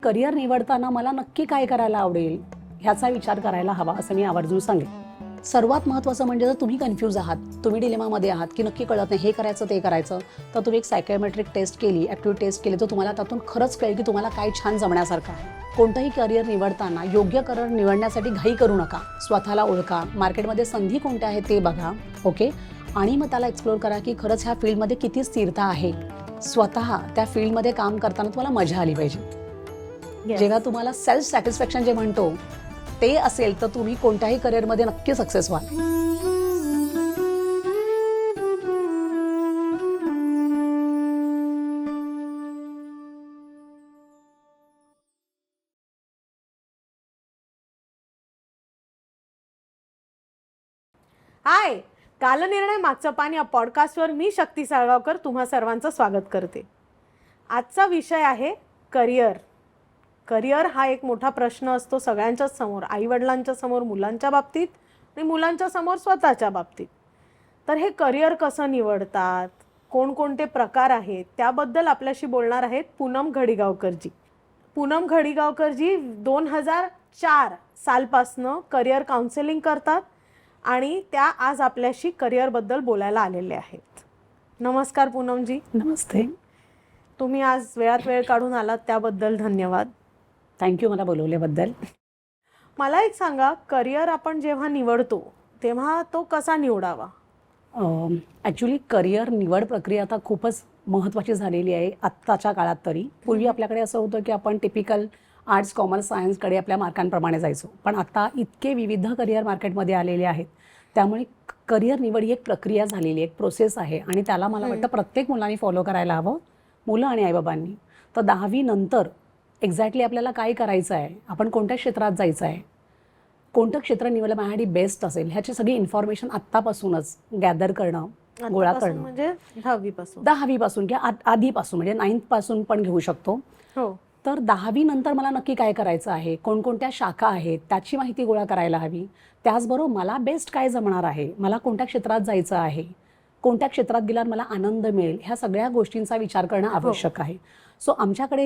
Career निवडताना मला नक्की काय करायला आवडेल ह्याचा विचार करायला हवा असं मी आवर्जून सांगेन. सर्वात महत्त्वाचं म्हणजे जर तुम्ही कन्फ्यूज आहात, तुम्ही डिलेमामध्ये आहात की नक्की कळत नाही हे करायचं ते करायचं, तर तुम्ही एक सायकोमेट्रिक टेस्ट केली, ॲक्टिव्हिटी टेस्ट केली, तर तुम्हाला त्यातून खरंच कळेल की तुम्हाला काय छान जमण्यासारखं आहे. कोणतंही करिअर निवडताना योग्य करिअर निवडण्यासाठी घाई करू नका. स्वतःला ओळखा, मार्केटमध्ये संधी कोणत्या आहेत ते बघा, ओके, आणि मग त्याला एक्सप्लोर करा की खरंच ह्या फील्डमध्ये किती स्थिरता आहे. स्वतः त्या फील्डमध्ये काम करताना तुम्हाला मजा आली पाहिजे. जेव्हा तुम्हाला सेल्फ सॅटिस्फॅक्शन जे म्हणतो ते असेल तर तुम्ही कोणत्याही करिअरमध्ये नक्की सक्सेस व्हाल. हाय, कालनिर्णय मागचं पान या पॉडकास्टवर मी शक्ती साळगावकर तुम्हा सर्वांचं स्वागत करते. आजचा विषय आहे करिअर. करिअर हा एक मोठा प्रश्न असतो सगळ्यांच्याच समोर, आईवडिलांच्या समोर मुलांच्या बाबतीत आणि मुलांच्या समोर स्वतःच्या बाबतीत. तर हे करिअर कसं निवडतात, कोणकोणते प्रकार आहेत, त्याबद्दल आपल्याशी बोलणार आहेत पूनम घडिगावकरजी. पूनम घडिगावकरजी 2004 सालपासनं करिअर काउन्सिलिंग करतात आणि त्या आज आपल्याशी करिअरबद्दल बोलायला आलेले आहेत. नमस्कार पूनमजी. नमस्ते. तुम्ही आज वेळात वेळ काढून आलात त्याबद्दल धन्यवाद. थँक्यू मला बोलवल्याबद्दल. मला एक सांगा, करिअर आपण जेव्हा निवडतो तेव्हा तो कसा निवडावा? ॲक्च्युली करिअर निवड प्रक्रिया आता खूपच महत्त्वाची झालेली आहे आत्ताच्या काळात. तरी पूर्वी आपल्याकडे असं होतं की आपण टिपिकल आर्ट्स, कॉमर्स, सायन्सकडे आपल्या मार्कांप्रमाणे जायचो, पण आता इतके विविध करिअर मार्केटमध्ये आलेले आहेत, त्यामुळे करिअर निवड ही एक प्रक्रिया झालेली, एक प्रोसेस आहे आणि त्याला मला वाटतं प्रत्येक मुलांनी फॉलो करायला हवं, मुलं आणि आईबाबांनी. तर 10वी नंतर एक्झॅक्टली आपल्याला काय करायचं आहे, आपण कोणत्या क्षेत्रात जायचं आहे, कोणतं क्षेत्र निवडलं माझ्यासाठी बेस्ट असेल, ह्याची सगळी इन्फॉर्मेशन आत्तापासूनच गॅदर करणं, गोळा करणं. म्हणजे 10वी पासून किंवा आधीपासून म्हणजे 9th पासून पण घेऊ शकतो. हो. तर 10वी नंतर मला नक्की काय करायचं आहे, कोणकोणत्या शाखा आहेत त्याची माहिती गोळा करायला हवी. त्याचबरोबर मला बेस्ट काय जमणार आहे, मला कोणत्या क्षेत्रात जायचं आहे, कोणत्या क्षेत्रात गेल्यावर मला आनंद मिळेल, ह्या सगळ्या गोष्टींचा विचार करणं आवश्यक आहे. सो आमच्याकडे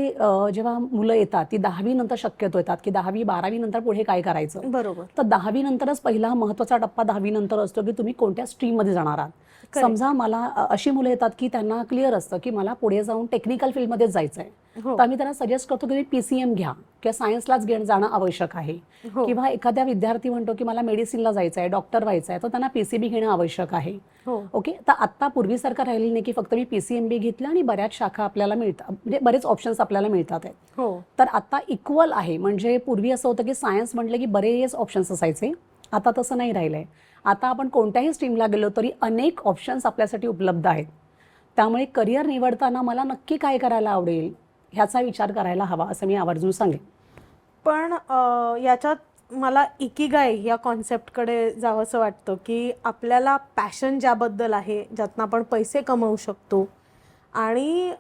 जेव्हा मुलं येतात ती 10वी नंतर शक्यतो येतात की 10वी 12वी नंतर पुढे काय करायचं. बरोबर. तर 10वी नंतरच पहिला महत्त्वाचा टप्पा 10वी नंतर असतो की तुम्ही कोणत्या स्ट्रीममध्ये जाणार आहात. समजा मला अशी मुलं येतात की त्यांना क्लिअर असतं की मला पुढे जाऊन टेक्निकल फील्डमध्येच जायचं आहे, तर आम्ही त्यांना सजेस्ट करतो की PCM घ्या किंवा सायन्सलाच जाणं आवश्यक आहे. किंवा एखाद्या विद्यार्थी म्हणतो की मला मेडिसिनला जायचं आहे, डॉक्टर व्हायचं आहे, तर त्यांना PCB घेणं आवश्यक आहे. ओके, तर आत्ता पूर्वीसारखं राहिलेलं नाही की फक्त मी PCMB घेतलं आणि बऱ्याच शाखा आपल्याला मिळतात, म्हणजे बरेच ऑप्शन्स आपल्याला मिळतात आहेत. तर आता इक्वल आहे. म्हणजे पूर्वी असं होतं की सायन्स म्हटलं की बरेच ऑप्शन्स असायचे, आता तसं नाही राहिलंय. आता आपण कोणत्याही स्ट्रीमला गेलो तरी अनेक ऑप्शन्स आपल्यासाठी उपलब्ध आहेत. त्यामुळे करिअर निवडताना मला नक्की काय करायला आवडेल ह्याचा विचार करायला हवा असं मी आवर्जून सांगेन. पण याच्यात मला इकिगाई या कॉन्सेप्टकडे जावंसं वाटतं की आपल्याला पॅशन ज्याबद्दल आहे, ज्यातनं आपण पैसे कमवू शकतो आणि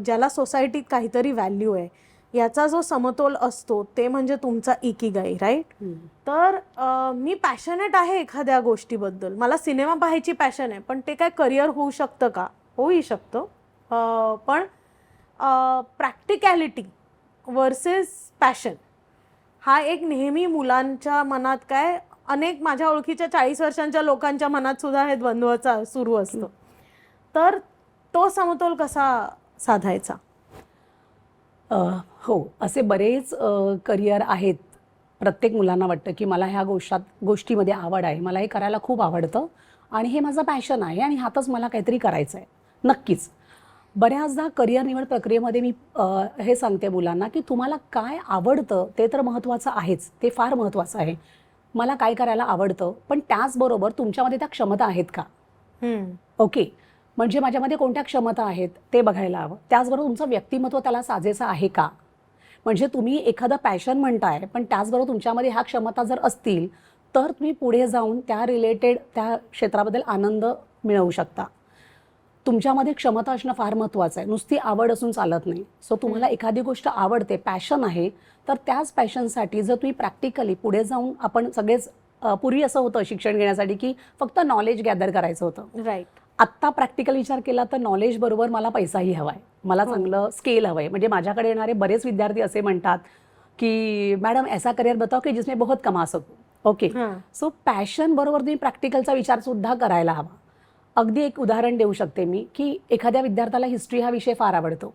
ज्याला सोसायटीत काहीतरी व्हॅल्यू आहे, याचा जो समतोल असतो ते म्हणजे तुमचा इकिगाई, राईट? तर मी पॅशनेट आहे एखाद्या गोष्टीबद्दल, मला सिनेमा पाहायची पॅशन आहे, पण ते काय करिअर होऊ शकतं का? होऊ शकतं, पण प्रॅक्टिकॅलिटी वर्सेस पॅशन हा एक नेहमी मुलांच्या मनात, काय अनेक माझ्या ओळखीच्या 40 वर्षांच्या लोकांच्या मनात सुद्धा हे द्वंद्व सुरू असतं. तर तो समतोल कसा साधायचा? हो, असे बरेच करिअर आहेत. प्रत्येक मुलांना वाटतं की मला ह्या गोष्टीमध्ये आवड आहे, मला हे करायला खूप आवडतं आणि हे माझं पॅशन आहे आणि ह्यातच मला काहीतरी करायचं आहे. नक्कीच बऱ्याचदा करिअर निवड प्रक्रियेमध्ये मी हे सांगते मुलांना की तुम्हाला काय आवडतं ते तर महत्त्वाचं आहेच, ते फार महत्त्वाचं आहे. मला काय करायला आवडतं, पण त्याचबरोबर तुमच्यामध्ये त्या क्षमता आहेत का? ओके, म्हणजे माझ्यामध्ये कोणत्या क्षमता आहेत ते बघायला हवं. त्याचबरोबर तुमचं व्यक्तिमत्व त्याला साजेसं आहे का? म्हणजे तुम्ही एखादं पॅशन म्हणताय, पण त्याचबरोबर तुमच्यामध्ये ह्या क्षमता जर असतील तर तुम्ही पुढे जाऊन त्या रिलेटेड त्या क्षेत्राबद्दल आनंद मिळवू शकता. तुमच्यामध्ये क्षमता असणं फार महत्त्वाचं आहे, नुसती आवड असून चालत नाही. सो तुम्हाला एखादी गोष्ट आवडते, पॅशन आहे, तर त्याच पॅशनसाठी जर तुम्ही प्रॅक्टिकली पुढे जाऊन, आपण सगळेच पूर्वी असं होतं शिक्षण घेण्यासाठी की फक्त नॉलेज गॅदर करायचं होतं, राईट. आत्ता प्रॅक्टिकल विचार केला तर नॉलेज बरोबर मला पैसाही हवा आहे, मला चांगलं स्केल हवं आहे. म्हणजे माझ्याकडे येणारे बरेच विद्यार्थी असे म्हणतात की मॅडम ऐसा करियर बताओ की जिसमें बहुत कमा सकू. ओके, सो पॅशन बरोबर तुम्ही प्रॅक्टिकलचा विचार सुद्धा करायला हवा. अगदी एक उदाहरण देऊ शकते मी की एखाद्या विद्यार्थ्याला हिस्ट्री हा विषय फार आवडतो,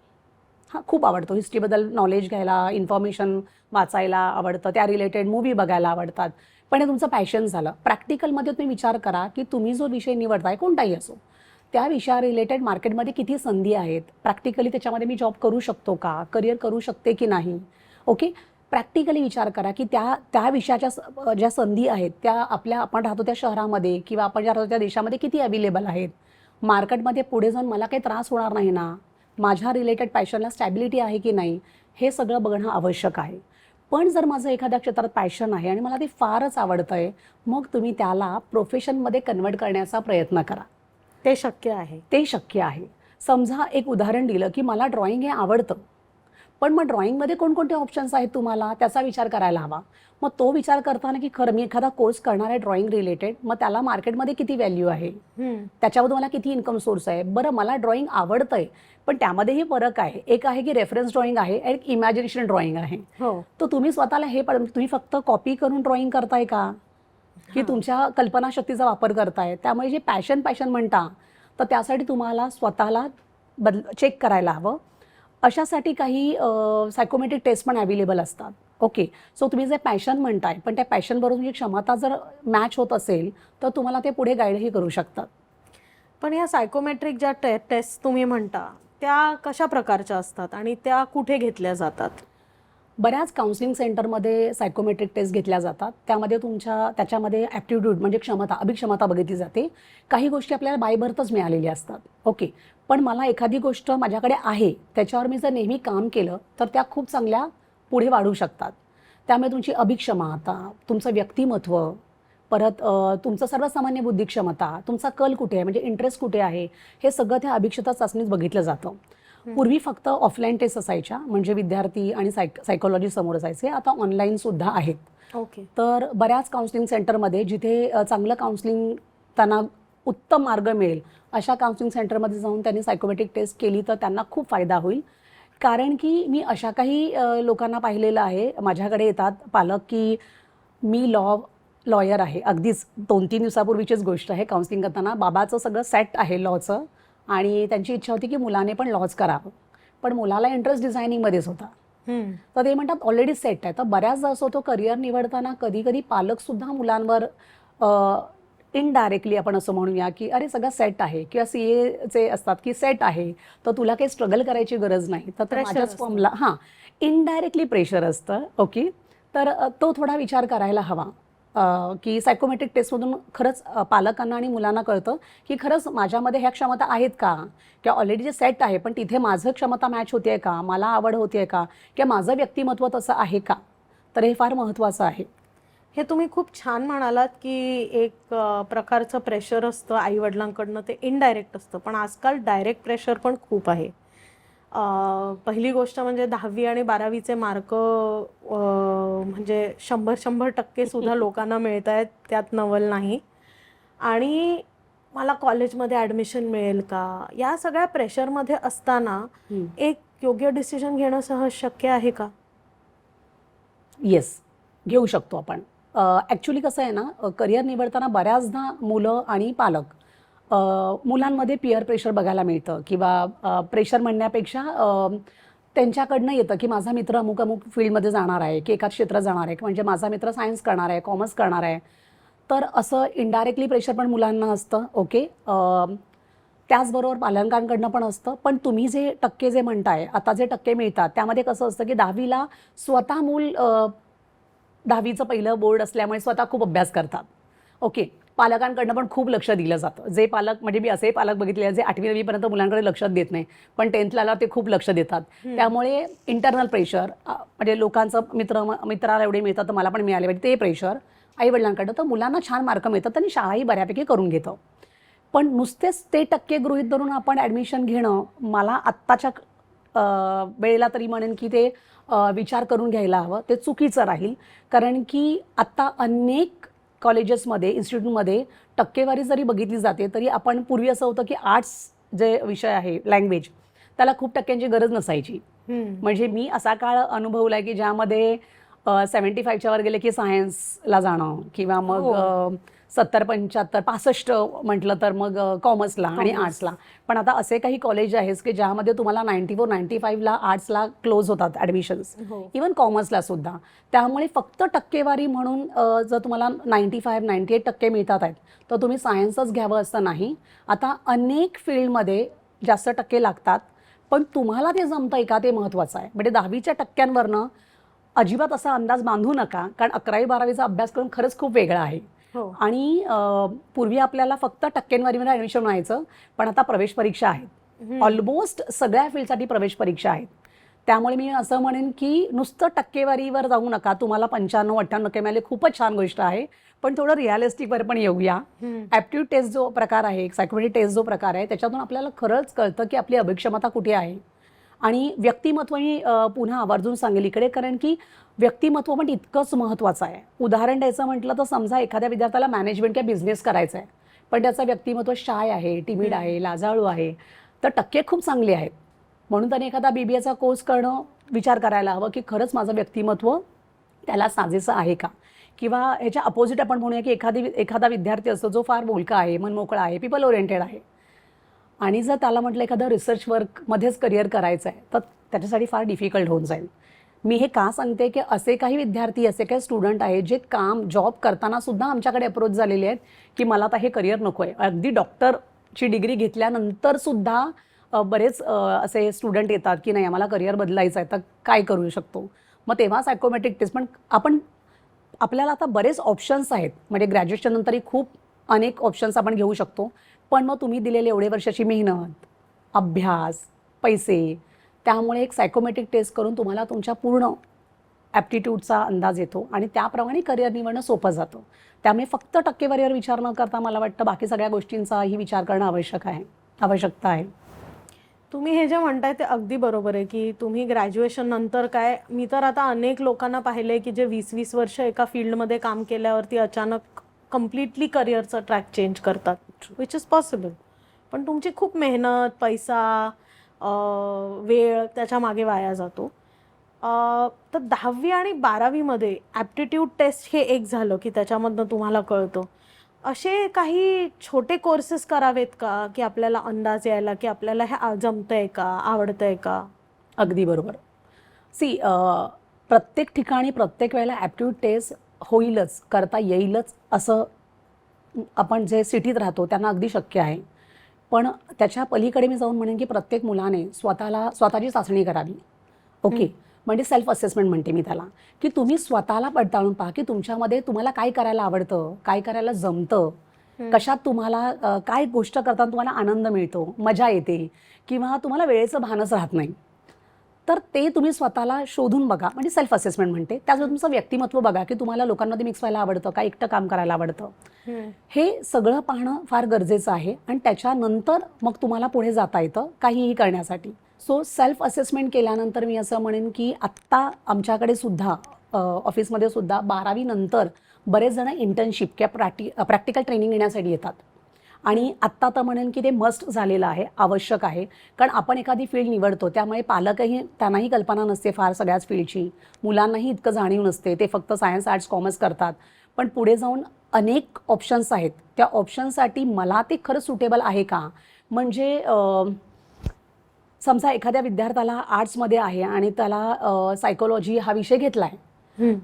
हां खूप आवडतो, हिस्ट्रीबद्दल नॉलेज घ्यायला, इन्फॉर्मेशन वाचायला आवडतं, त्या रिलेटेड मूवी बघायला आवडतात. पण हे तुमचं पॅशन झालं. प्रॅक्टिकलमध्ये तुम्ही विचार करा की तुम्ही जो विषय निवडताय कोणताही असो, त्या विषया रिलेटेड मार्केटमध्ये किती संधी आहेत, प्रॅक्टिकली त्याच्यामध्ये मी जॉब करू शकतो का, करिअर करू शकते की नाही. ओके, प्रॅक्टिकली विचार करा की त्या विषयाच्या ज्या संधी आहेत त्या आपण राहतो त्या शहरामध्ये किंवा आपण ज्या राहतो त्या देशामध्ये किती अवेलेबल आहेत. मार्केटमध्ये पुढे जाऊन मला काही त्रास होणार नाही ना, माझ्या रिलेटेड पॅशनला स्टॅबिलिटी आहे की नाही, हे सगळं बघणं आवश्यक आहे. पण जर माझं एखाद्या क्षेत्रात पॅशन आहे आणि मला ते फारच आवडतं आहे, मग तुम्ही त्याला प्रोफेशनमध्ये कन्वर्ट करण्याचा प्रयत्न करा. ते शक्य आहे. ते शक्य आहे. समजा एक उदाहरण दिलं की मला ड्रॉइंग हे आवडतं, पण मग ड्रॉइंगमध्ये कोणकोणते ऑप्शन्स आहेत तुम्हाला त्याचा विचार करायला हवा. मग तो विचार करताना की खरं मी एखादा कोर्स करणार आहे ड्रॉइंग रिलेटेड, मग त्याला मार्केटमध्ये किती व्हॅल्यू आहे, त्याच्यामधून मला किती इन्कम सोर्स आहे. बरं मला ड्रॉइंग आवडतंय पण त्यामध्येही फरक आहे. एक आहे की रेफरन्स ड्रॉइंग आहे, एक इमॅजिनेशन ड्रॉइंग आहे. तर तुम्ही स्वतःला हे तुम्ही फक्त कॉपी करून ड्रॉइंग करताय का, की तुमच्या कल्पनाशक्तीचा वापर करताय. त्यामुळे जे पॅशन म्हणता तर त्यासाठी तुम्हाला स्वतःला चेक करायला हवं. अशासाठी काही सायकोमेट्रिक टेस्ट पण अवेलेबल असतात. ओके, सो तुम्ही जे पॅशन म्हणताय पण त्या पॅशनबरोबर तुमची क्षमता जर मॅच होत असेल तर तुम्हाला ते पुढे गाईडही करू शकतात. पण या सायकोमेट्रिक ज्या टेस्ट तुम्ही म्हणता त्या कशा प्रकारच्या असतात आणि त्या कुठे घेतल्या जातात? बऱ्याच काउन्सिलिंग सेंटरमध्ये सायकोमेट्रिक टेस्ट घेतल्या जातात. त्याच्यामध्ये ॲप्टिट्यूड म्हणजे क्षमता, अभिक्षमता बघितली जाते. काही गोष्टी आपल्याला बाय बर्थच मिळालेल्या असतात. ओके, पण मला एखादी गोष्ट माझ्याकडे आहे त्याच्यावर मी जर नेहमी काम केलं तर त्या खूप चांगल्या पुढे वाढू शकतात. त्यामुळे तुमची अभिक्षमता, तुमचं व्यक्तिमत्व, परत तुमचं सर्वसामान्य बुद्धिक्षमता, तुमचा कल कुठे आहे म्हणजे इंटरेस्ट कुठे आहे, हे सगळं त्या अभिक्षता चाचणीत बघितलं जातं. पूर्वी फक्त ऑफलाईन टेस्ट असायच्या म्हणजे विद्यार्थी आणि सायकोलॉजी समोर असायचे, आता ऑनलाईन सुद्धा आहेत. ओके, तर बऱ्याच काउन्सिलिंग सेंटरमध्ये जिथे चांगलं काउन्सिलिंग त्यांना उत्तम मार्ग मिळेल अशा काउन्सिलिंग सेंटरमध्ये जाऊन त्यांनी सायकोमेट्रिक टेस्ट केली तर त्यांना खूप फायदा होईल. कारण की मी अशा काही लोकांना पाहिलेलं आहे, माझ्याकडे येतात पालक की मी लॉयर आहे, अगदीच 2-3 दिवसापूर्वीचीच गोष्ट आहे. काउन्सिलिंग करताना बाबाचं सगळं सेट आहे लॉचं आणि त्यांची इच्छा होती की मुलाने पण लॉज करावं, पण मुलाला इंटरेस्ट डिझायनिंगमध्येच होता. तर ते म्हणतात ऑलरेडी सेट आहे. तर बऱ्याचदा असं होतं करिअर निवडताना कधी कधी पालकसुद्धा मुलांवर इनडायरेक्टली आपण असं म्हणूया की अरे सगळं सेट आहे, किंवा CAचे असतात की सेट आहे तर तुला काही स्ट्रगल करायची गरज नाही. तर माझ्याच फॉर्मला इनडायरेक्टली प्रेशर असतं. ओके, तर तो थोडा विचार करायला हवा की सायकोमेट्रिक टेस्टमधून खरंच पालकांना आणि मुलांना कळतं की खरंच माझ्यामध्ये ह्या क्षमता आहेत का, किंवा ऑलरेडी जे सेट आहे पण तिथे माझं क्षमता मॅच होते आहे का, मला आवड होते आहे का, किंवा माझं व्यक्तिमत्व तसं आहे का. तर हे फार महत्त्वाचं आहे. हे तुम्ही खूप छान म्हणालात की एक प्रकारचं प्रेशर असतं आईवडिलांकडनं, ते इनडायरेक्ट असतं, पण आजकाल डायरेक्ट प्रेशर पण खूप आहे. पहिली गोष्ट म्हणजे 10वी आणि 12वीचे मार्क म्हणजे 100% सुद्धा लोकांना मिळत आहेत, त्यात नवल नाही. आणि मला कॉलेजमध्ये ॲडमिशन मिळेल का, या सगळ्या प्रेशरमध्ये असताना एक योग्य डिसिजन घेणं सहज शक्य आहे का? येस, घेऊ शकतो आपण. ॲक्च्युली कसं आहे ना, करिअर निवडताना बऱ्याचदा मुलं आणि पालक मुलांमध्ये पिअर प्रेशर बघायला मिळतं, किंवा प्रेशर म्हणण्यापेक्षा त्यांच्याकडनं येतं की माझा मित्र अमुक अमुक फील्डमध्ये जाणार आहे, की एकाच क्षेत्रात जाणार आहे, म्हणजे माझा मित्र सायन्स करणार आहे, कॉमर्स करणार आहे. तर असं इनडायरेक्टली प्रेशर पण मुलांना असतं. ओके, त्याचबरोबर पालकांकडनं पण असतं. पण तुम्ही जे टक्के जे म्हणताय, आता जे टक्के मिळतात त्यामध्ये कसं असतं की 10वीला स्वतः मूल 10वीचं पहिलं बोर्ड असल्यामुळे स्वतः खूप अभ्यास करतात. ओके, पालकांकडनं पण खूप लक्ष दिलं जातं. जे पालक म्हणजे मी असे पालक बघितले जे 8वी-9वीपर्यंत मुलांकडे लक्षात देत नाही, पण 10thला ते खूप लक्ष देतात. त्यामुळे इंटरनल प्रेशर म्हणजे लोकांचं मित्राला एवढे मिळतात तर मला पण मिळाले पाहिजे, ते प्रेशर आईवडिलांकडनं. तर मुलांना छान मार्क मिळतात आणि शाळाही बऱ्यापैकी करून घेतं. पण नुसतेच ते टक्के गृहीत धरून आपण ॲडमिशन घेणं, मला आत्ताच्या वेळेला तरी म्हणेन की ते विचार करून घ्यायला हवं. ते चुकीचं राहील, कारण की आत्ता अनेक कॉलेजेसमध्ये इन्स्टिट्यूटमध्ये टक्केवारी जरी बघितली जाते तरी आपण पूर्वी असं होतं की आर्ट्स जे विषय आहे लँग्वेज त्याला खूप टक्क्यांची गरज नसायची. म्हणजे मी असा काळ अनुभवला की ज्यामध्ये 75च्या वर गेले की सायन्सला जाणं किंवा मग 70, 75, 65 म्हटलं तर मग कॉमर्सला आणि आर्ट्सला. पण आता असे काही कॉलेज आहेत की ज्यामध्ये तुम्हाला 94, 95ला आर्ट्सला क्लोज होतात ॲडमिशन्स, इवन कॉमर्सला सुद्धा. त्यामुळे फक्त टक्केवारी म्हणून जर तुम्हाला 95, 98% मिळतात आहेत तर तुम्ही सायन्सच घ्यावं असं नाही. आता अनेक फील्डमध्ये जास्त टक्के लागतात, पण तुम्हाला ते जमतंय का ते महत्त्वाचं आहे. म्हणजे 10वीच्या टक्क्यांवरनं अजिबात असा अंदाज बांधू नका, कारण 11वी 12वीचा अभ्यासक्रम खरंच खूप वेगळा आहे. आणि पूर्वी आपल्याला फक्त टक्केवारीमध्ये ॲडमिशन व्हायचं, पण आता प्रवेश परीक्षा आहेत. ऑलमोस्ट सगळ्या फील्डसाठी प्रवेश परीक्षा आहेत. त्यामुळे मी असं म्हणेन की नुसतं टक्केवारीवर जाऊ नका. तुम्हाला 95-98% मिळाले खूपच छान गोष्ट आहे, पण थोडं रिअलिस्टिकवर पण येऊया. ॲप्टिट्यूड टेस्ट जो प्रकार आहे, सायकोमेट्रिक टेस्ट जो प्रकार आहे, त्याच्यातून आपल्याला खरंच कळतं की आपली अभिक्षमता कुठे आहे. आणि व्यक्तिमत्व मी पुन्हा आवर्जून सांगेल इकडे, कारण की व्यक्तिमत्व पण इतकंच महत्त्वाचं आहे. उदाहरण द्यायचं म्हटलं तर समजा एखाद्या विद्यार्थ्याला मॅनेजमेंट किंवा बिझनेस करायचा आहे, पण त्याचं व्यक्तिमत्व शाय आहे, टिमिड आहे, लाजाळू आहे, तर टक्के खूप चांगले आहेत. म्हणून त्याने एखादा BBAचा कोर्स करणं विचार करायला हवं की खरंच माझं व्यक्तिमत्व त्याला साजेसं आहे का. किंवा ह्याच्या अपोजिट आपण म्हणूया की एखादा विद्यार्थी असतो जो फार बोलका आहे, मनमोकळा आहे, पीपल ओरिएंटेड आहे, आणि जर त्याला म्हटलं एखादं रिसर्च वर्कमध्येच करिअर करायचं आहे तर त्याच्यासाठी फार डिफिकल्ट होऊन जाईल. मी हे का सांगते की असे काही विद्यार्थी, असे काही स्टुडंट आहेत जे जॉब करताना सुद्धा आमच्याकडे अप्रोच झालेले आहेत की मला आता हे करिअर नको आहे. अगदी डॉक्टरची डिग्री घेतल्यानंतर सुद्धा बरेच असे स्टुडंट येतात की नाही आम्हाला करिअर बदलायचं आहे, तर काय करू शकतो. मग तेव्हा सायकोमेट्रिक टेस्ट, पण आपल्याला आता बरेच ऑप्शन्स आहेत. म्हणजे ग्रॅज्युएशन नंतरही खूप अनेक ऑप्शन्स आपण घेऊ शकतो. पण मग तुम्ही दिलेले एवढे वर्षाची मेहनत, अभ्यास, पैसे, त्यामुळे एक सायकोमेट्रिक टेस्ट करून तुम्हाला तुमच्या पूर्ण ॲप्टिट्यूडचा अंदाज येतो आणि त्याप्रमाणे करिअर निवडणं सोपं जातं. त्यामुळे फक्त टक्केवारीवर विचार न करता मला वाटतं बाकी सगळ्या गोष्टींचाही विचार करणं आवश्यकता आहे. तुम्ही हे जे म्हणताय ते अगदी बरोबर आहे की तुम्ही ग्रॅज्युएशन नंतर काय, मी तर आता अनेक लोकांना पाहिलंय की जे 20-20 वर्ष एका फील्डमध्ये काम केल्यावरती अचानक कम्प्लिटली करिअरचा ट्रॅक चेंज करतात, विच इज पॉसिबल. पण तुमची खूप मेहनत, पैसा, वेळ त्याच्या मागे वाया जातो. तर 10वी आणि 12वीमध्ये ॲप्टिट्यूड टेस्ट हे एक झालं की त्याच्यामधनं तुम्हाला कळतं. असे काही छोटे कोर्सेस करावेत का की आपल्याला अंदाज यायला की आपल्याला हे जमतंय का, आवडतंय का? अगदी बरोबर. प्रत्येक ठिकाणी प्रत्येक वेळेला ॲप्टिट्यूड टेस्ट होईलच, करता येईलच असं आपण जे सिटीत राहतो त्यांना अगदी शक्य आहे. पण त्याच्या पलीकडे मी जाऊन म्हणेन की प्रत्येक मुलाने स्वतःची चाचणी करावी. ओके, म्हणजे सेल्फ असेसमेंट म्हणते मी त्याला, की तुम्ही स्वतःला पडताळून पहा की तुमच्यामध्ये तुम्हाला काय करायला आवडतं, काय करायला जमतं, कशात तुम्हाला काय गोष्ट करताना तुम्हाला आनंद मिळतो, मजा येते, किंवा तुम्हाला वेळेचं भानच राहत नाही. तर ते तुम्ही स्वतःला शोधून बघा, म्हणजे सेल्फ असेसमेंट म्हणते. त्याचबरोबर तुमचं व्यक्तिमत्व बघा की तुम्हाला लोकांमध्ये मिक्स व्हायला आवडतं का, एकटं काम करायला आवडतं. हे सगळं पाहणं फार गरजेचं आहे आणि त्याच्यानंतर मग तुम्हाला पुढे जाता येतं काहीही करण्यासाठी. सो सेल्फ असेसमेंट केल्यानंतर मी असं म्हणेन की आत्ता आमच्याकडे सुद्धा ऑफिसमध्ये सुद्धा 12वी नंतर बरेच जण इंटर्नशिप किंवा प्रॅक्टिकल ट्रेनिंग घेण्यासाठी येतात. आणि आत्ता तर म्हणेन की ते मस्ट झालेलं आहे, आवश्यक आहे. कारण आपण एखादी फील्ड निवडतो त्यामुळे पालकही, त्यांनाही कल्पना नसते फार सगळ्याच फील्डची, मुलांनाही इतकं जाणीव नसते, ते फक्त सायन्स, आर्ट्स, कॉमर्स करतात. पण पुढे जाऊन अनेक ऑप्शन्स आहेत, त्या ऑप्शन्ससाठी मला ते खरं सुटेबल आहे का. म्हणजे समजा एखाद्या विद्यार्थ्याला आर्ट्समध्ये आहे आणि त्याला सायकोलॉजी हा विषय घेतला आहे,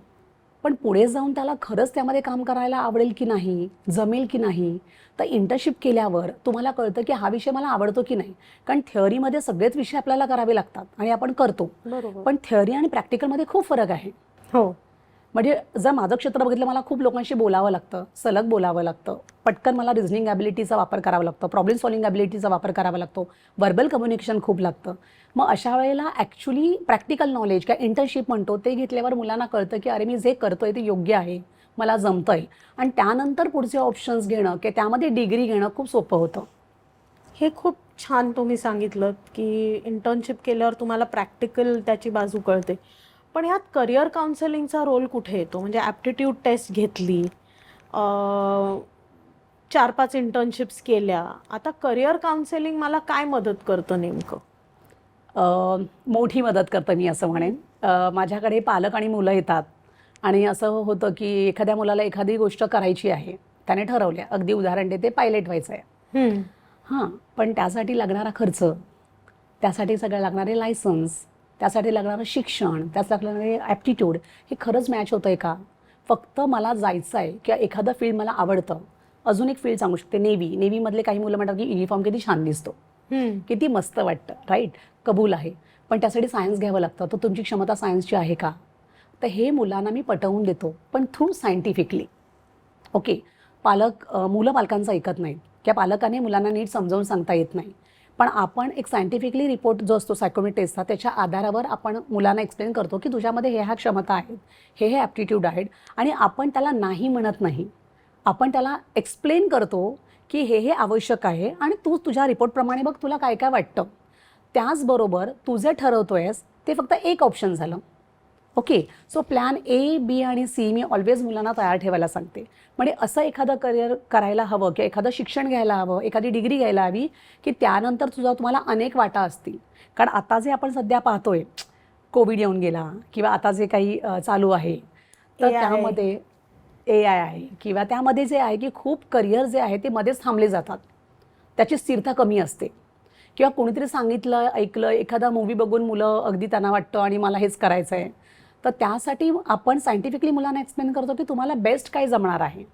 पण पुढे जाऊन त्याला खरंच त्यामध्ये काम करायला आवडेल की नाही, जमेल की नाही. तर इंटर्नशिप केल्यावर तुम्हाला कळतं की हा विषय मला आवडतो की नाही. कारण थिअरीमध्ये सगळेच विषय आपल्याला करावे लागतात आणि आपण करतो, पण थिअरी आणि प्रॅक्टिकलमध्ये खूप फरक आहे. हो, म्हणजे जर माझं क्षेत्र बघितलं, मला खूप लोकांशी बोलावं लागतं, सलग बोलावं लागतं, पटकन मला रिझनिंग ॲबिलिटीचा वापर करावा लागतो, प्रॉब्लेम सॉल्विंग ॲबिलिटीचा वापर करावा लागतो, व्हर्बल कम्युनिकेशन खूप लागतं. मग अशा वेळेला ॲक्च्युली प्रॅक्टिकल नॉलेज किंवा इंटर्नशिप म्हणतो ते घेतल्यावर मुलांना कळतं की अरे मी जे करतोय ते योग्य आहे, मला जमतंय. आणि त्यानंतर पुढचे ऑप्शन्स घेणं की त्यामध्ये डिग्री घेणं खूप सोपं होतं. हे खूप छान तुम्ही सांगितलं की इंटर्नशिप केल्यावर तुम्हाला प्रॅक्टिकल त्याची बाजू कळते. पण ह्यात करिअर काउन्सिलिंगचा रोल कुठे येतो? म्हणजे ॲप्टिट्यूड टेस्ट घेतली, 4-5 इंटर्नशिप्स केल्या. आता करिअर काउन्सेलिंग मला काय मदत करतं नेमकं? मोठी मदत करतं मी असं म्हणेन. माझ्याकडे पालक आणि मुलं येतात आणि असं होतं की एखाद्या मुलाला एखादी गोष्ट करायची आहे, त्याने ठरवल्या. अगदी उदाहरण देते, पायलट व्हायचं आहे. हां, पण त्यासाठी लागणारा खर्च, त्यासाठी सगळं लागणारे लायसन्स, त्यासाठी लागणारं शिक्षण, त्यात लागणारे ॲप्टिट्यूड, हे खरंच मॅच होतं आहे का? फक्त मला जायचं आहे किंवा एखादं फील्ड मला आवडतं. अजून एक फील्ड सांगू शकते, नेव्ही. नेव्हीमधले काही मुलं म्हणतात की युनिफॉर्म किती छान दिसतो, किती मस्त वाटतं, राईट? कबूल आहे. पण त्यासाठी सायन्स घ्यावं लागतं. तर तुमची क्षमता सायन्सची आहे का? तर हे मुलांना मी पटवून देतो, पण थ्रू सायंटिफिकली. ओके, मुलं पालकांचं ऐकत नाहीत किंवा पालकाने मुलांना नीट समजावून सांगता येत नाही. पण आपण एक सायंटिफिकली रिपोर्ट जो असतो सायकोमेट्रिक टेस्टचा, त्याच्या आधारावर आपण मुलांना एक्सप्लेन करतो की तुझ्यामध्ये ह्या क्षमता आहेत, हे ॲप्टिट्यूड आहेत, आणि आपण त्याला नाही म्हणत नाही. आपण त्याला एक्सप्लेन करतो की हे आवश्यक आहे आणि तू तुझ्या रिपोर्टप्रमाणे बघ तुला काय काय वाटतं. त्याचबरोबर तू जे ठरवतोयस ते फक्त एक ऑप्शन झालं. ओके, सो प्लॅन ए, बी आणि सी मी ऑलवेज मुलांना तयार ठेवायला सांगते. म्हणजे असं एखादं करिअर करायला हवं किंवा एखादं शिक्षण घ्यायला हवं, एखादी डिग्री घ्यायला हवी की त्यानंतर तुम्हाला अनेक वाटा असतील. कारण आता जे आपण सध्या पाहतोय, कोविड येऊन गेला किंवा आता जे काही चालू आहे, तर AI. त्यामध्ये AI आहे किंवा त्यामध्ये जे आहे की खूप करिअर जे आहे ते मध्येच थांबले जातात. त्याची स्थिरता कमी असते. किंवा कोणीतरी सांगितलं, ऐकलं, एखादा मूवी बघून मुलं अगदी त्यांना वाटतं आणि मला हेच करायचं आहे. तर त्यासाठी आपण सायंटिफिकली मुलांना एक्सप्लेन करतो की तुम्हाला बेस्ट काय जमणार आहे.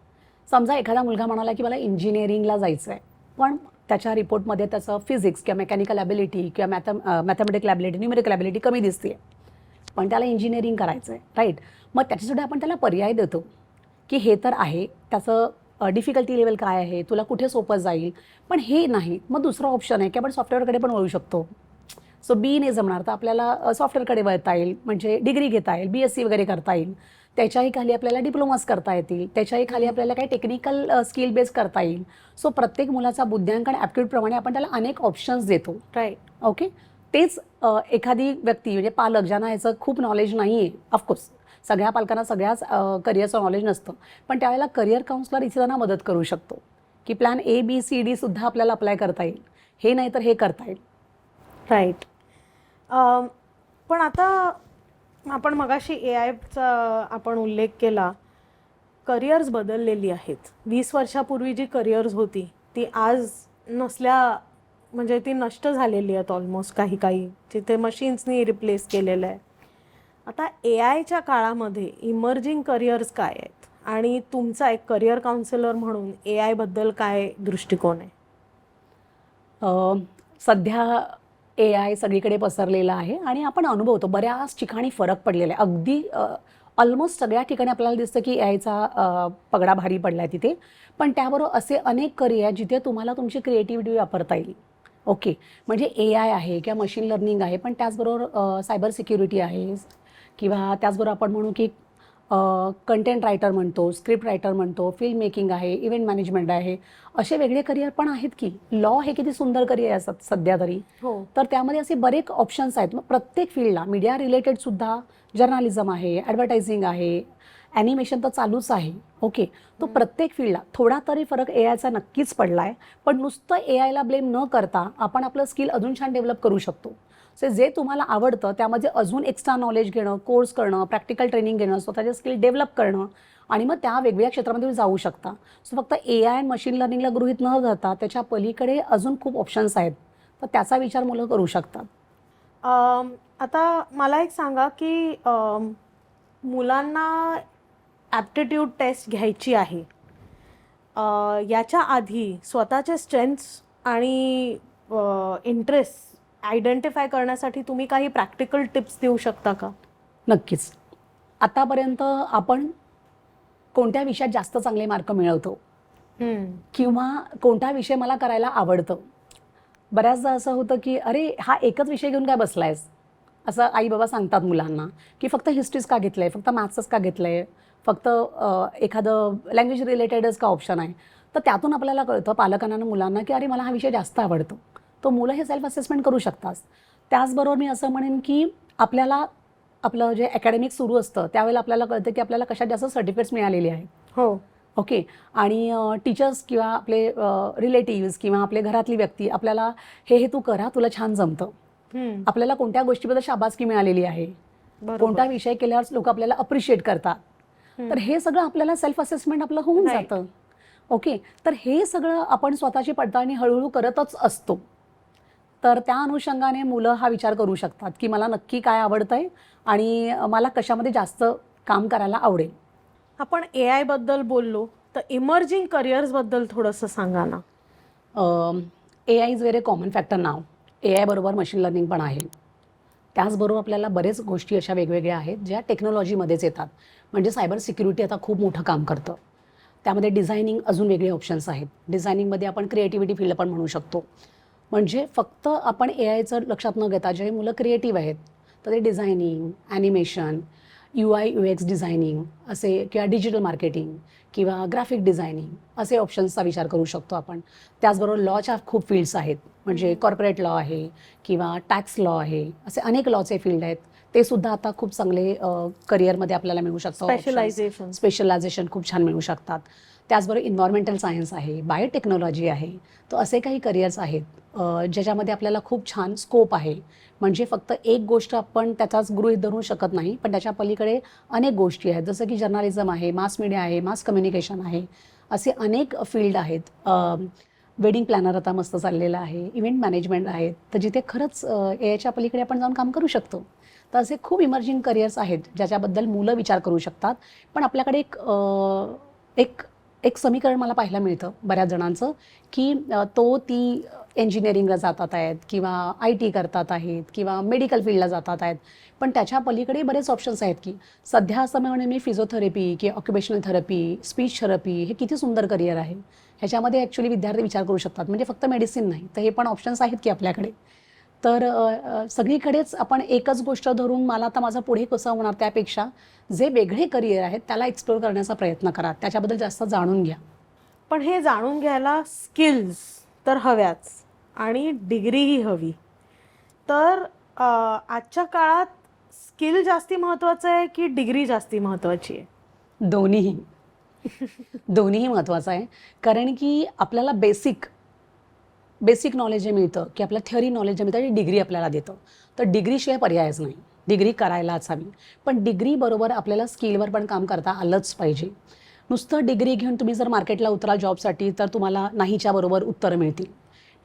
समजा एखादा मुलगा म्हणाला की मला इंजिनिअरिंगला जायचं आहे, पण त्याच्या रिपोर्टमध्ये त्याचं फिजिक्स किंवा मेकॅनिकल ॲबिलिटी किंवा मॅथमॅटिकल ॲबिलिटी, न्यूमेरिकल ॲबिलिटी कमी दिसते, पण त्याला इंजिनिअरिंग करायचं आहे, राईट? मग त्याच्यासाठी आपण त्याला पर्याय देतो की हे तर आहे, त्याचं डिफिकल्टी लेवल काय आहे, तुला कुठे सोपं जाईल. पण हे नाही, मग दुसरा ऑप्शन आहे की आपण सॉफ्टवेअरकडे पण वळू शकतो. सो बी नाही जमणार तर आपल्याला सॉफ्टवेअरकडे वळता येईल, म्हणजे डिग्री घेता येईल, BSc वगैरे करता येईल. त्याच्याही खाली आपल्याला डिप्लोमास करता येतील, त्याच्याही खाली आपल्याला काही टेक्निकल स्किल बेस करता येईल. सो प्रत्येक मुलाचा बुद्ध्यांक आणि ॲप्टिट्यूडप्रमाणे आपण त्याला अनेक ऑप्शन्स देतो, राईट? ओके. तेच एखादी व्यक्ती म्हणजे पालक ज्यांना ह्याचं खूप नॉलेज नाही आहे, ऑफकोर्स सगळ्या पालकांना सगळ्याच करिअरचं नॉलेज नसतं, पण त्यावेळेला करिअर काउन्सलर इथे त्यांना मदत करू शकतो की plan A, B, C, D सुद्धा आपल्याला अप्लाय करता येईल, हे नाही तर हे करता येईल. राईट. पण आता आपण मगाशी AI-चा आपण उल्लेख केला. करिअर्स बदललेली आहेत. 20 वर्षापूर्वी जी करिअर्स होती ती आज म्हणजे ती नष्ट झालेली आहेत ऑलमोस्ट, काही जिथे मशीन्सनी रिप्लेस केलेलं आहे. आता AIच्या काळामध्ये इमर्जिंग करिअर्स काय आहेत आणि तुमचा एक करिअर काउन्सिलर म्हणून AI बद्दल काय दृष्टिकोन आहे? सध्या AI सगळीकडे पसरलेला आहे आणि आपण अनुभवतो बऱ्याच ठिकाणी फरक पडलेला आहे. अगदी ऑलमोस्ट सगळ्या ठिकाणी आपल्याला दिसतं की AIचा पगडा भारी पडला आहे तिथे. पण त्याबरोबर असे अनेक करिअर आहेत जिथे तुम्हाला तुमची क्रिएटिव्हिटी वापरता येईल. ओके, म्हणजे AI आहे किंवा मशीन लर्निंग आहे, पण त्याचबरोबर सायबर सिक्युरिटी आहे किंवा त्याचबरोबर आपण म्हणू की कंटेंट रायटर म्हणतो, स्क्रिप्ट रायटर म्हणतो, फिल्म मेकिंग आहे, इव्हेंट मॅनेजमेंट आहे. असे वेगळे करिअर पण आहेत की. लॉ हे किती सुंदर करिअर असतात सध्या तरी. हो. तर त्यामध्ये असे बरेच ऑप्शन्स आहेत. मग प्रत्येक फील्डला मीडिया रिलेटेड सुद्धा, जर्नालिझम आहे, ॲडव्हर्टायझिंग आहे, ॲनिमेशन तर चालूच आहे. ओके, तो प्रत्येक फील्डला थोडा तरी फरक AIचा नक्कीच पडला आहे. पण नुसतं AIला ब्लेम न करता आपण आपलं स्किल अजून छान डेव्हलप करू शकतो. सो जे तुम्हाला आवडतं त्यामध्ये अजून एक्स्ट्रा नॉलेज घेणं, कोर्स करणं, प्रॅक्टिकल ट्रेनिंग घेणं, स्वतःचे स्किल डेव्हलप करणं आणि मग त्या वेगवेगळ्या क्षेत्रामध्ये तुम्ही जाऊ शकता. सो फक्त AI आणि मशीन लर्निंगला गृहीत न धरता त्याच्या पलीकडे अजून खूप ऑप्शन्स आहेत. तर त्याचा विचार मुलं करू शकतात. आता मला एक सांगा की मुलांना ॲप्टिट्यूड टेस्ट घ्यायची आहे, याच्या आधी स्वतःचे स्ट्रेंथ्स आणि इंटरेस्ट आयडेंटिफाय करण्यासाठी तुम्ही काही प्रॅक्टिकल टिप्स देऊ शकता का? नक्कीच. आतापर्यंत आपण कोणत्या विषयात जास्त चांगले मार्क मिळवतो किंवा कोणता विषय मला करायला आवडतं. बऱ्याचदा असं होतं की अरे हा एकच विषय घेऊन काय बसलायस, असं आई बाबा सांगतात मुलांना की फक्त हिस्ट्रीच का घेतलं आहे, फक्त मॅथ्सच का घेतलं आहे, फक्त एखादं लँग्वेज रिलेटेडच का ऑप्शन आहे. तर त्यातून आपल्याला कळतं पालकांना मुलांना की अरे मला हा विषय जास्त आवडतो. तो मुलं हे सेल्फ असेसमेंट करू शकतात. त्याचबरोबर मी असं म्हणेन की आपल्याला आपलं जे अकॅडमिक सुरू असतं त्यावेळेला आपल्याला कळतं की आपल्याला कशात जास्त सर्टिफिकेट्स मिळालेली आहेत. हो. ओके. आणि टीचर्स किंवा आपले रिलेटिव्स किंवा आपले घरातली व्यक्ती आपल्याला हे तू करा, तुला छान जमतं. हम्म, आपल्याला कोणत्या गोष्टीबद्दल शाबासकी मिळालेली आहे, बरोबर. कोणता विषय केल्यावर लोक आपल्याला अप्रिशिएट करतात. तर हे सगळं आपल्याला सेल्फ असेसमेंट आपलं होऊन Right. जातं. ओके. तर हे सगळं आपण स्वतःची पडताळणी हळूहळू करतच असतो. तर त्या अनुषंगाने मुलं हा विचार करू शकतात की मला नक्की काय आवडतंय आणि मला कशामध्ये जास्त काम करायला आवडेल. आपण AI बद्दल बोललो, तर इमर्जिंग करिअर्स बद्दल थोडंसं सांगा ना. AI is very common factor now. AI बरोबर मशीन लर्निंग पण आहे. त्याचबरोबर आपल्याला बरेच गोष्टी अशा वेगवेगळ्या आहेत ज्या टेक्नॉलॉजीमध्येच येतात. म्हणजे सायबर सिक्युरिटी आता खूप मोठं काम करतं. त्यामध्ये डिझायनिंग अजून वेगळे ऑप्शन्स आहेत. डिझायनिंगमध्ये आपण क्रिएटिव्हिटी फील्ड पण म्हणू शकतो. म्हणजे फक्त आपण AIचं लक्षात न घेता जे मुलं क्रिएटिव्ह आहेत तर ते designing, animation, UI UX designing असे किंवा डिजिटल मार्केटिंग किंवा ग्राफिक डिझायनिंग असे ऑप्शन्सचा विचार करू शकतो आपण. त्याचबरोबर लॉच्या खूप फील्ड्स आहेत. म्हणजे कॉर्पोरेट लॉ आहे किंवा टॅक्स लॉ आहे, असे अनेक लॉचे फील्ड आहेत. ते सुद्धा आता खूप चांगले करिअरमध्ये आपल्याला मिळू शकतं. स्पेशलायझेशन. स्पेशलायझेशन खूप छान मिळू शकतात. त्याचबरोबर इन्व्हायरमेंटल सायन्स आहे, बायोटेक्नॉलॉजी आहे. तर असे काही करिअर्स आहेत ज्याच्यामध्ये आपल्याला खूप छान स्कोप आहे. म्हणजे फक्त एक गोष्ट आपण त्याचाच गृहीत धरू शकत नाही, पण त्याच्या पलीकडे अनेक गोष्टी आहेत. जसं की जर्नलिझम आहे, मास मीडिया आहे, मास कम्युनिकेशन आहे, असे अनेक फील्ड आहेत. वेडिंग प्लॅनर आता मस्त चाललेलं आहे, इव्हेंट मॅनेजमेंट आहेत, तर जिथे खरंच याच्या पलीकडे आपण जाऊन काम करू शकतो. तर असे खूप इमर्जिंग करिअर्स आहेत ज्याच्याबद्दल मुलं विचार करू शकतात. पण आपल्याकडे एक एक समीकरण मला पाहायला मिळतं बऱ्याच जणांचं की ती इंजिनिअरिंगला जातात आहेत किंवा IT करतात आहेत किंवा मेडिकल फील्डला जातात आहेत. पण त्याच्या पलीकडे बरेच ऑप्शन्स आहेत की सध्या असं म्हणणे मी फिजिओथेरपी किंवा ऑक्युपेशनल थेरपी, स्पीच थेरपी हे किती सुंदर करिअर आहे. ह्याच्यामध्ये ॲक्च्युली विद्यार्थी विचार करू शकतात. म्हणजे फक्त मेडिसिन नाही, तर हे पण ऑप्शन्स आहेत की आपल्याकडे. तर सगळीकडेच आपण एकच गोष्ट धरून मला आता माझं पुढे कसं होणार त्यापेक्षा जे वेगळे करिअर आहेत त्याला एक्सप्लोर करण्याचा प्रयत्न करा. त्याच्याबद्दल जास्त जाणून घ्या. पण हे जाणून घ्यायला स्किल्स तर हव्याच आणि डिग्रीही हवी. तर आजच्या काळात स्किल जास्ती महत्त्वाचं आहे की डिग्री जास्ती महत्त्वाची आहे? दोन्हीही दोन्हीही महत्त्वाचं आहे. कारण की आपल्याला बेसिक नॉलेज जे मिळतं की आपलं थिअरी नॉलेज जे मिळतं ते डिग्री आपल्याला देतं. तर डिग्रीशिवाय पर्यायच नाही. डिग्री करायलाच हवी. पण डिग्रीबरोबर आपल्याला स्किलवर पण काम करता आलंच पाहिजे. नुसतं डिग्री घेऊन तुम्ही जर मार्केटला उतराल जॉबसाठी तर तुम्हाला नाहीच्या बरोबर उत्तरं मिळतील.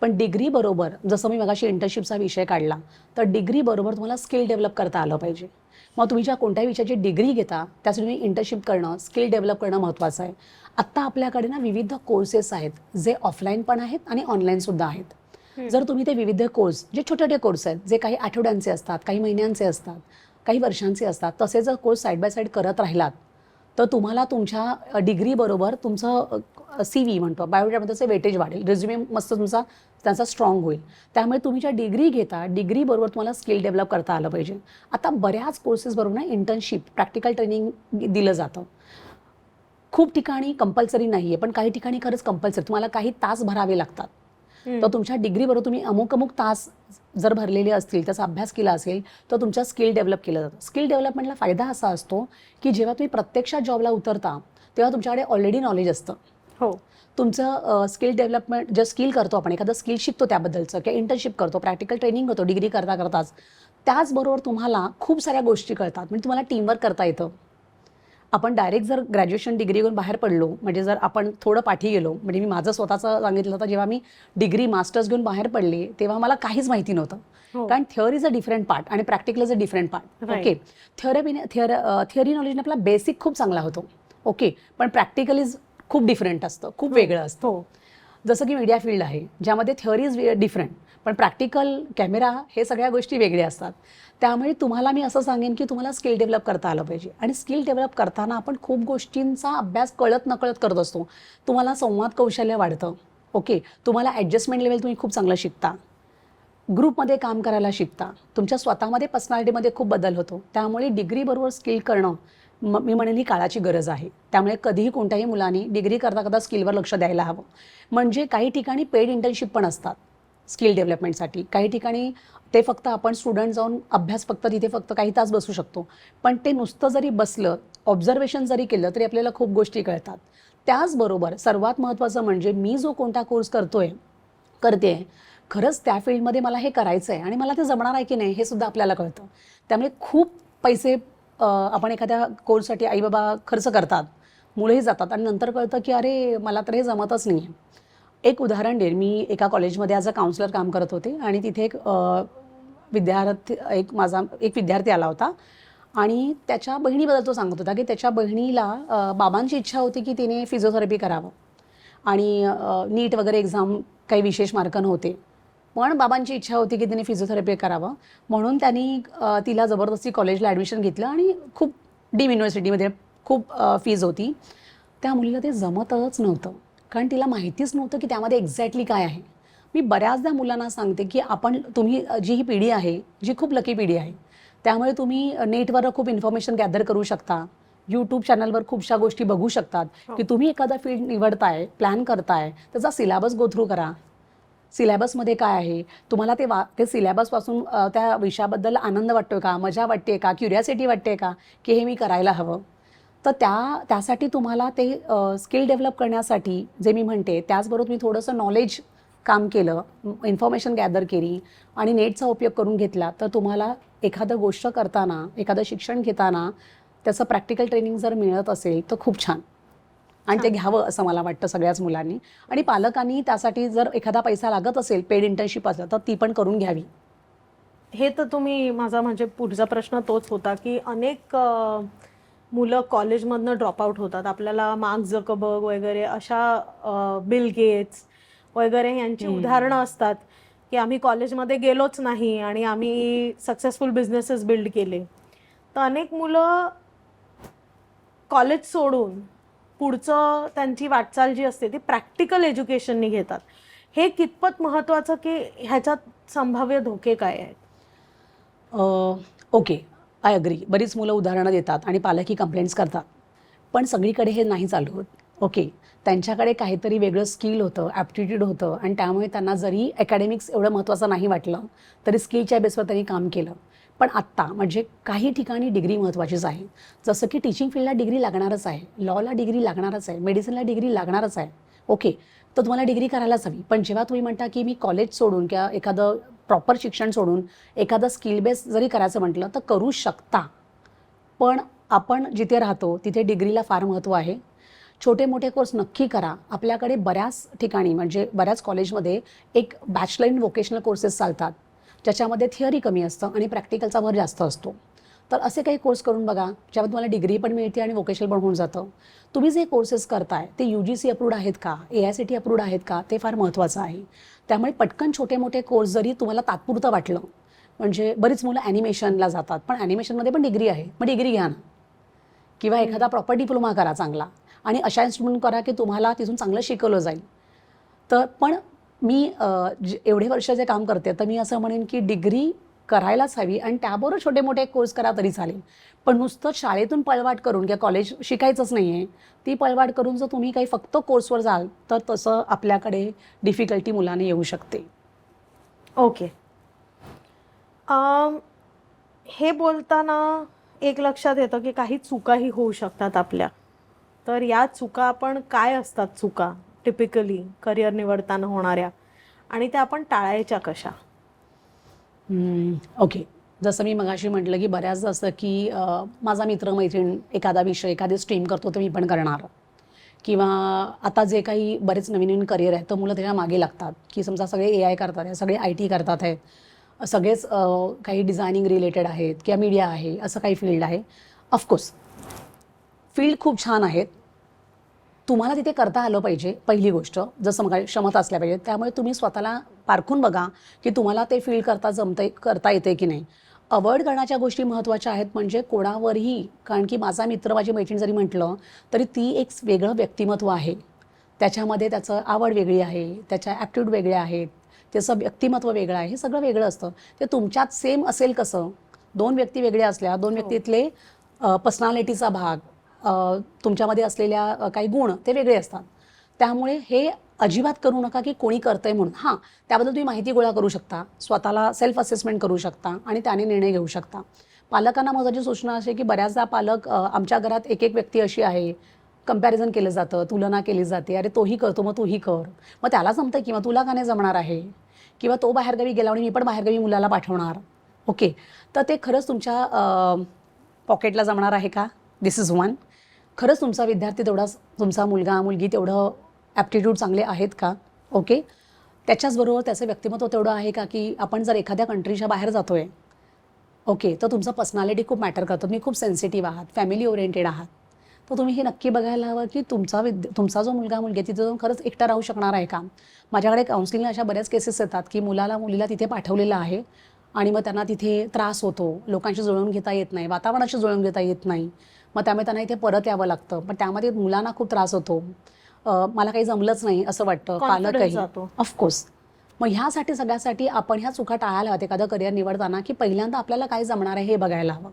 पण डिग्रीबरोबर जसं मी मगाशी इंटर्नशिपचा विषय काढला, तर डिग्रीबरोबर तुम्हाला स्किल डेव्हलप करता आलं पाहिजे. मग तुम्ही ज्या कोणत्याही विषयाची डिग्री घेता त्यासाठी तुम्ही इंटर्नशिप करणं, स्किल डेव्हलप करणं महत्त्वाचं आहे. आत्ता आपल्याकडे ना विविध कोर्सेस आहेत जे ऑफलाईन पण आहेत आणि ऑनलाईनसुद्धा आहेत. जर तुम्ही ते विविध कोर्स जे छोटे छोटे कोर्स आहेत जे काही आठवड्यांचे असतात, काही महिन्यांचे असतात, काही वर्षांचे असतात, तसे जर कोर्स साईड बाय साईड करत राहिलात तर तुम्हाला तुमच्या डिग्रीबरोबर तुमचं CV म्हणतो बायोडेटामध्येचं वेटेज वाढेल. रिझ्युमे मस्त तुमचा त्यांचा स्ट्रॉंग होईल. त्यामुळे तुम्ही ज्या डिग्री घेता डिग्रीबरोबर तुम्हाला स्किल डेव्हलप करता आलं पाहिजे. आता बऱ्याच कोर्सेसबरोबर ना इंटर्नशिप, प्रॅक्टिकल ट्रेनिंग दिलं जातं. खूप ठिकाणी कंपल्सरी नाही आहे, पण काही ठिकाणी खरंच कंपल्सरी तुम्हाला काही तास भरावे लागतात. तर तुमच्या डिग्रीबरोबर तुम्ही अमुक तास जर भरलेले असतील, त्याचा अभ्यास केला असेल तर तुमच्या स्किल डेव्हलप केलं जातं. स्किल डेव्हलपमेंटला फायदा असा असतो की जेव्हा तुम्ही प्रत्यक्षात जॉबला उतरता तेव्हा तुमच्याकडे ऑलरेडी नॉलेज असतं. हो. तुमचं स्किल डेव्हलपमेंट जे स्किल करतो आपण एखादं स्किल शिकतो त्याबद्दलचं किंवा इंटर्नशिप करतो, प्रॅक्टिकल ट्रेनिंग होतो डिग्री करताच, त्याचबरोबर तुम्हाला खूप साऱ्या गोष्टी कळतात. म्हणजे तुम्हाला टीमवर्क करता येतं. आपण डायरेक्ट जर ग्रॅज्युएशन डिग्री घेऊन बाहेर पडलो, म्हणजे जर आपण थोडं पाठी गेलो, म्हणजे मी माझं स्वतःचं सांगितलं तर जेव्हा मी डिग्री मास्टर्स घेऊन बाहेर पडले तेव्हा मला काहीच माहिती नव्हतं. कारण theory is a different part आणि practical is a different part. Okay. Theory नॉलेजने आपला बेसिक खूप चांगला होतो. ओके. पण प्रॅक्टिकल इज खूप डिफरंट असतं, खूप वेगळं असतं. जसं की मीडिया फील्ड आहे ज्यामध्ये थिअरी इज डिफरंट, पण प्रॅक्टिकल कॅमेरा हे सगळ्या गोष्टी वेगळ्या असतात. त्यामुळे तुम्हाला मी असं सांगेन की तुम्हाला स्किल डेव्हलप करता आलं पाहिजे. आणि स्किल डेव्हलप करताना आपण खूप गोष्टींचा अभ्यास कळत नकळत करत असतो. तुम्हाला संवाद कौशल्य वाढतं. ओके. तुम्हाला ॲडजस्टमेंट लेवल तुम्ही खूप चांगलं शिकता. ग्रुपमध्ये काम करायला शिकता. तुमच्या स्वतःमध्ये पर्सनॅलिटीमध्ये खूप बदल होतो. त्यामुळे डिग्रीबरोबर स्किल करणं मी म्हणेन ही काळाची गरज आहे. त्यामुळे कधीही कोणत्याही मुलांनी डिग्री करता स्किलवर लक्ष द्यायला हवं. म्हणजे काही ठिकाणी पेड इंटर्नशिप पण असतात स्किल डेव्हलपमेंटसाठी. काही ठिकाणी ते फक्त आपण स्टुडंट जाऊन अभ्यास फक्त तिथे फक्त काही तास बसू शकतो. पण ते नुसतं जरी बसलं, ऑब्झर्वेशन जरी केलं तरी आपल्याला खूप गोष्टी कळतात. त्याचबरोबर सर्वात महत्त्वाचं म्हणजे मी जो कोणता कोर्स करते खरंच त्या फील्डमध्ये मला हे करायचं आहे आणि मला ते जमणार आहे की नाही हे सुद्धा आपल्याला कळतं. त्यामुळे खूप पैसे आपण एखाद्या कोर्ससाठी आईबाबा खर्च करतात, मुलंही जातात आणि नंतर कळतं की अरे मला तर हे जमतच नाही आहे. एक उदाहरण देईन, मी एका कॉलेजमध्ये ॲज अ काउन्सिलर काम करत होते आणि तिथे एक विद्यार्थी आला होता आणि त्याच्या बहिणीबद्दल तो सांगत होता की त्याच्या बहिणीला बाबांची इच्छा होती की तिने फिजिओथेरपी करावं आणि नीट वगैरे एक्झाम काही विशेष मार्क नव्हते, पण बाबांची इच्छा होती की तिने फिजिओथेरपी करावं म्हणून त्यांनी तिला जबरदस्ती कॉलेजला ॲडमिशन घेतलं आणि खूप डीम युनिव्हर्सिटीमध्ये खूप फीज होती. त्या मुलीला ते जमतच नव्हतं कारण तिला माहितीच नव्हतं की त्यामध्ये एक्झॅक्टली काय आहे. मी बऱ्याचदा मुलांना सांगते की तुम्ही जी ही पिढी आहे जी खूप लकी पिढी आहे, त्यामुळे तुम्ही नेटवर खूप इन्फॉर्मेशन गॅदर करू शकता, यूट्यूब चॅनलवर खूपशा गोष्टी बघू शकतात की तुम्ही एखादा फील्ड निवडताय, प्लॅन करताय, त्याचा सिलेबस गो थ्रू करा. सिलेबसमध्ये काय आहे, तुम्हाला ते सिलेबसपासून त्या विषयाबद्दल आनंद वाटतोय का, मजा वाटते का, क्युरियासिटी वाटते का की हे मी करायला हवं. तर त्यासाठी तुम्हाला ते स्किल डेव्हलप करण्यासाठी जे मी म्हणते त्याचबरोबर तुम्ही थोडंसं नॉलेज काम केलं, इन्फॉर्मेशन गॅदर केली आणि नेटचा उपयोग करून घेतला तर तुम्हाला एखादं गोष्ट करताना, एखादं शिक्षण घेताना त्याचं प्रॅक्टिकल ट्रेनिंग जर मिळत असेल तर खूप छान आणि ते घ्यावं असं मला वाटतं सगळ्याच मुलांनी. आणि पालकांनी त्यासाठी जर एखादा पैसा लागत असेल, पेड इंटर्नशिप असेल तर ती पण करून घ्यावी. हे तर तुम्ही माझा म्हणजे पुढचा प्रश्न तोच होता की अनेक मुलं कॉलेजमधनं ड्रॉपआउट होतात. आपल्याला मार्क झकरबर्ग वगैरे अशा बिल गेट्स वगैरे यांची उदाहरणं असतात की आम्ही कॉलेजमध्ये गेलोच नाही आणि आम्ही सक्सेसफुल बिझनेसेस बिल्ड केले. तर अनेक मुलं कॉलेज सोडून पुढचं त्यांची वाटचाल जी असते ती प्रॅक्टिकल एज्युकेशननी घेतात. हे कितपत महत्त्वाचं की ह्याच्यात संभाव्य धोके काय आहेत? Okay, I agree. बरीच मुलं उदाहरणं देतात आणि पालकही कंप्लेंट्स करतात, पण सगळीकडे हे नाही चालू होत. ओके, त्यांच्याकडे काहीतरी वेगळं स्किल होतं, ॲप्टिट्यूड होतं आणि त्यामुळे त्यांना जरी अकॅडेमिक्स एवढं महत्त्वाचं नाही वाटलं तरी स्किलच्या बेसवर त्यांनी काम केलं. पण आत्ता म्हणजे काही ठिकाणी डिग्री महत्त्वाचीच आहे. जसं की टीचिंग फील्डला डिग्री लागणारच आहे, लॉला डिग्री लागणारच आहे, मेडिसिनला डिग्री लागणारच आहे. ओके, तर तुम्हाला डिग्री करायलाच हवी. पण जेव्हा तुम्ही म्हणता की मी कॉलेज सोडून किंवा एखादं प्रॉपर शिक्षण सोडून एखादं स्किल बेस जरी करायचं म्हटलं तर करू शकता. पण आपण जिथे राहतो तिथे डिग्रीला फार महत्त्व आहे. छोटे मोठे कोर्स नक्की करा. आपल्याकडे बऱ्याच ठिकाणी म्हणजे बऱ्याच कॉलेजमध्ये एक बॅचलर इन व्होकेशनल कोर्सेस चालतात ज्याच्यामध्ये थिअरी कमी असतं आणि प्रॅक्टिकलचा भर जास्त असतो. तर असे काही कोर्स करून बघा ज्यामध्ये तुम्हाला डिग्री पण मिळते आणि व्होकेशनल पण होऊन जातं. तुम्ही जे कोर्सेस करताय ते UGC अप्रूव्ड आहेत का, AICTE अप्रूव्ड आहेत का, ते फार महत्त्वाचं आहे. त्यामुळे पटकन छोटे मोठे कोर्स जरी तुम्हाला तात्पुरतं वाटलं, म्हणजे बरीच मुलं ॲनिमेशनला जातात पण ॲनिमेशनमध्ये पण डिग्री आहे, मग डिग्री घ्या ना. किंवा एखादा प्रॉपर डिप्लोमा करा चांगला आणि अशा इन्स्ट्रुमेंट करा की तुम्हाला तिथून चांगलं शिकवलं जाईल. तर पण मी एवढे वर्ष जे काम करते तर मी असं म्हणेन की डिग्री करायलाच हवी आणि त्याबरोबर छोटे मोठे कोर्स करा तरी चालेल. पण नुसतं शाळेतून पळवाट करून किंवा कॉलेज शिकायचंच नाही आहे, ती पळवाट करून जर तुम्ही काही फक्त कोर्सवर जाल तर तसं आपल्याकडे डिफिकल्टी मुलांना येऊ शकते. ओके, हे बोलताना एक लक्षात येतं की काही चुकाही होऊ शकतात आपल्या. तर या चुका आपण काय असतात चुका टिपिकली करिअर निवडताना होणाऱ्या आणि त्या आपण टाळायच्या कशा? ओके, जसं मी मगाशी म्हटलं की बऱ्याचदा असं की माझा मित्रमैत्रीण एखादा विषय एखादी स्ट्रीम करतो तर मी पण करणार. किंवा आता जे काही बरेच नवीन नवीन करिअर आहेत तर मुलं त्याच्या मागे लागतात की समजा सगळे AI करतात आहे, सगळे IT करतात आहेत, सगळेच काही डिझायनिंग रिलेटेड आहेत किंवा मीडिया आहे, असं काही फील्ड आहे. ऑफकोर्स फील्ड खूप छान आहेत, तुम्हाला तिथे करता आलं पाहिजे. पहिली गोष्ट जसं मग क्षमता असल्या पाहिजे. त्यामुळे तुम्ही स्वतःला पारखून बघा की तुम्हाला ते फील्ड करता येते की नाही. अवॉइड करण्याच्या गोष्टी महत्त्वाच्या आहेत म्हणजे कोणावरही, कारण की माझा मित्र माझी मैत्रीण जरी म्हटलं तरी ती एक वेगळं व्यक्तिमत्व आहे. त्याच्यामध्ये त्याचं आवड वेगळी आहे, त्याच्या ॲप्टिट्यूड वेगळे आहेत, त्याचं व्यक्तिमत्व वेगळं आहे, हे सगळं वेगळं असतं. ते तुमच्यात सेम असेल कसं? दोन व्यक्ती वेगळ्या असल्या, दोन व्यक्तीतले पर्सनॅलिटीचा भाग, तुमच्यामध्ये असलेल्या काही गुण ते वेगळे असतात. त्यामुळे हे अजिबात करू नका की कोणी करतंय म्हणून. हां, त्याबद्दल तुम्ही माहिती गोळा करू शकता, स्वतःला सेल्फ असेसमेंट करू शकता आणि त्याने निर्णय घेऊ शकता. पालकांना माझी सूचना अशी की बऱ्याचदा पालक आमच्या घरात एक व्यक्ती अशी आहे कंपॅरिझन केलं जातं, तुलना केली जाते, अरे तोही करतो मग तूही कर, मग त्याला जमतं किंवा तुला का नाही जमणार आहे, किंवा तो बाहेरगावी गेला आणि मी पण बाहेरगावी मुलाला पाठवणार. ओके, तर ते खरंच तुमच्या पॉकेटला जमणार आहे का? दिस इज वन. खरंच तुमचा विद्यार्थी तेवढाच, तुमचा मुलगा मुलगी तेवढं ॲप्टिट्यूड चांगले आहेत का? ओके, त्याच्याचबरोबर त्याचं व्यक्तिमत्व तेवढं आहे का, की आपण जर एखाद्या कंट्रीच्या बाहेर जातोय, ओके, तर तुमचं पर्सनॅलिटी खूप मॅटर करतं. तुम्ही खूप सेन्सिटिव्ह आहात, फॅमिली ओरिएंटेड आहात, तर तुम्ही हे नक्की बघायला हवं की तुमचा जो मुलगा मुलगी तिथे जाऊन खरंच एकटा राहू शकणार आहे का? माझ्याकडे काउन्सिलिंग अशा बऱ्याच केसेस येतात की मुलीला तिथे पाठवलेलं आहे आणि मग त्यांना तिथे त्रास होतो, लोकांशी जुळवून घेता येत नाही, वातावरणाशी जुळवून घेता येत नाही, मग त्यामुळे त्यांना इथे परत यावं लागतं. पण त्यामध्ये मुलांना खूप त्रास होतो, मला काही जमलंच नाही असं वाटतं, पालकही ऑफकोर्स. मग ह्यासाठी सगळ्यासाठी आपण ह्या चुका टाळायला हव्यात एखादं करिअर निवडताना, की पहिल्यांदा आपल्याला काय जमणार आहे हे बघायला हवं.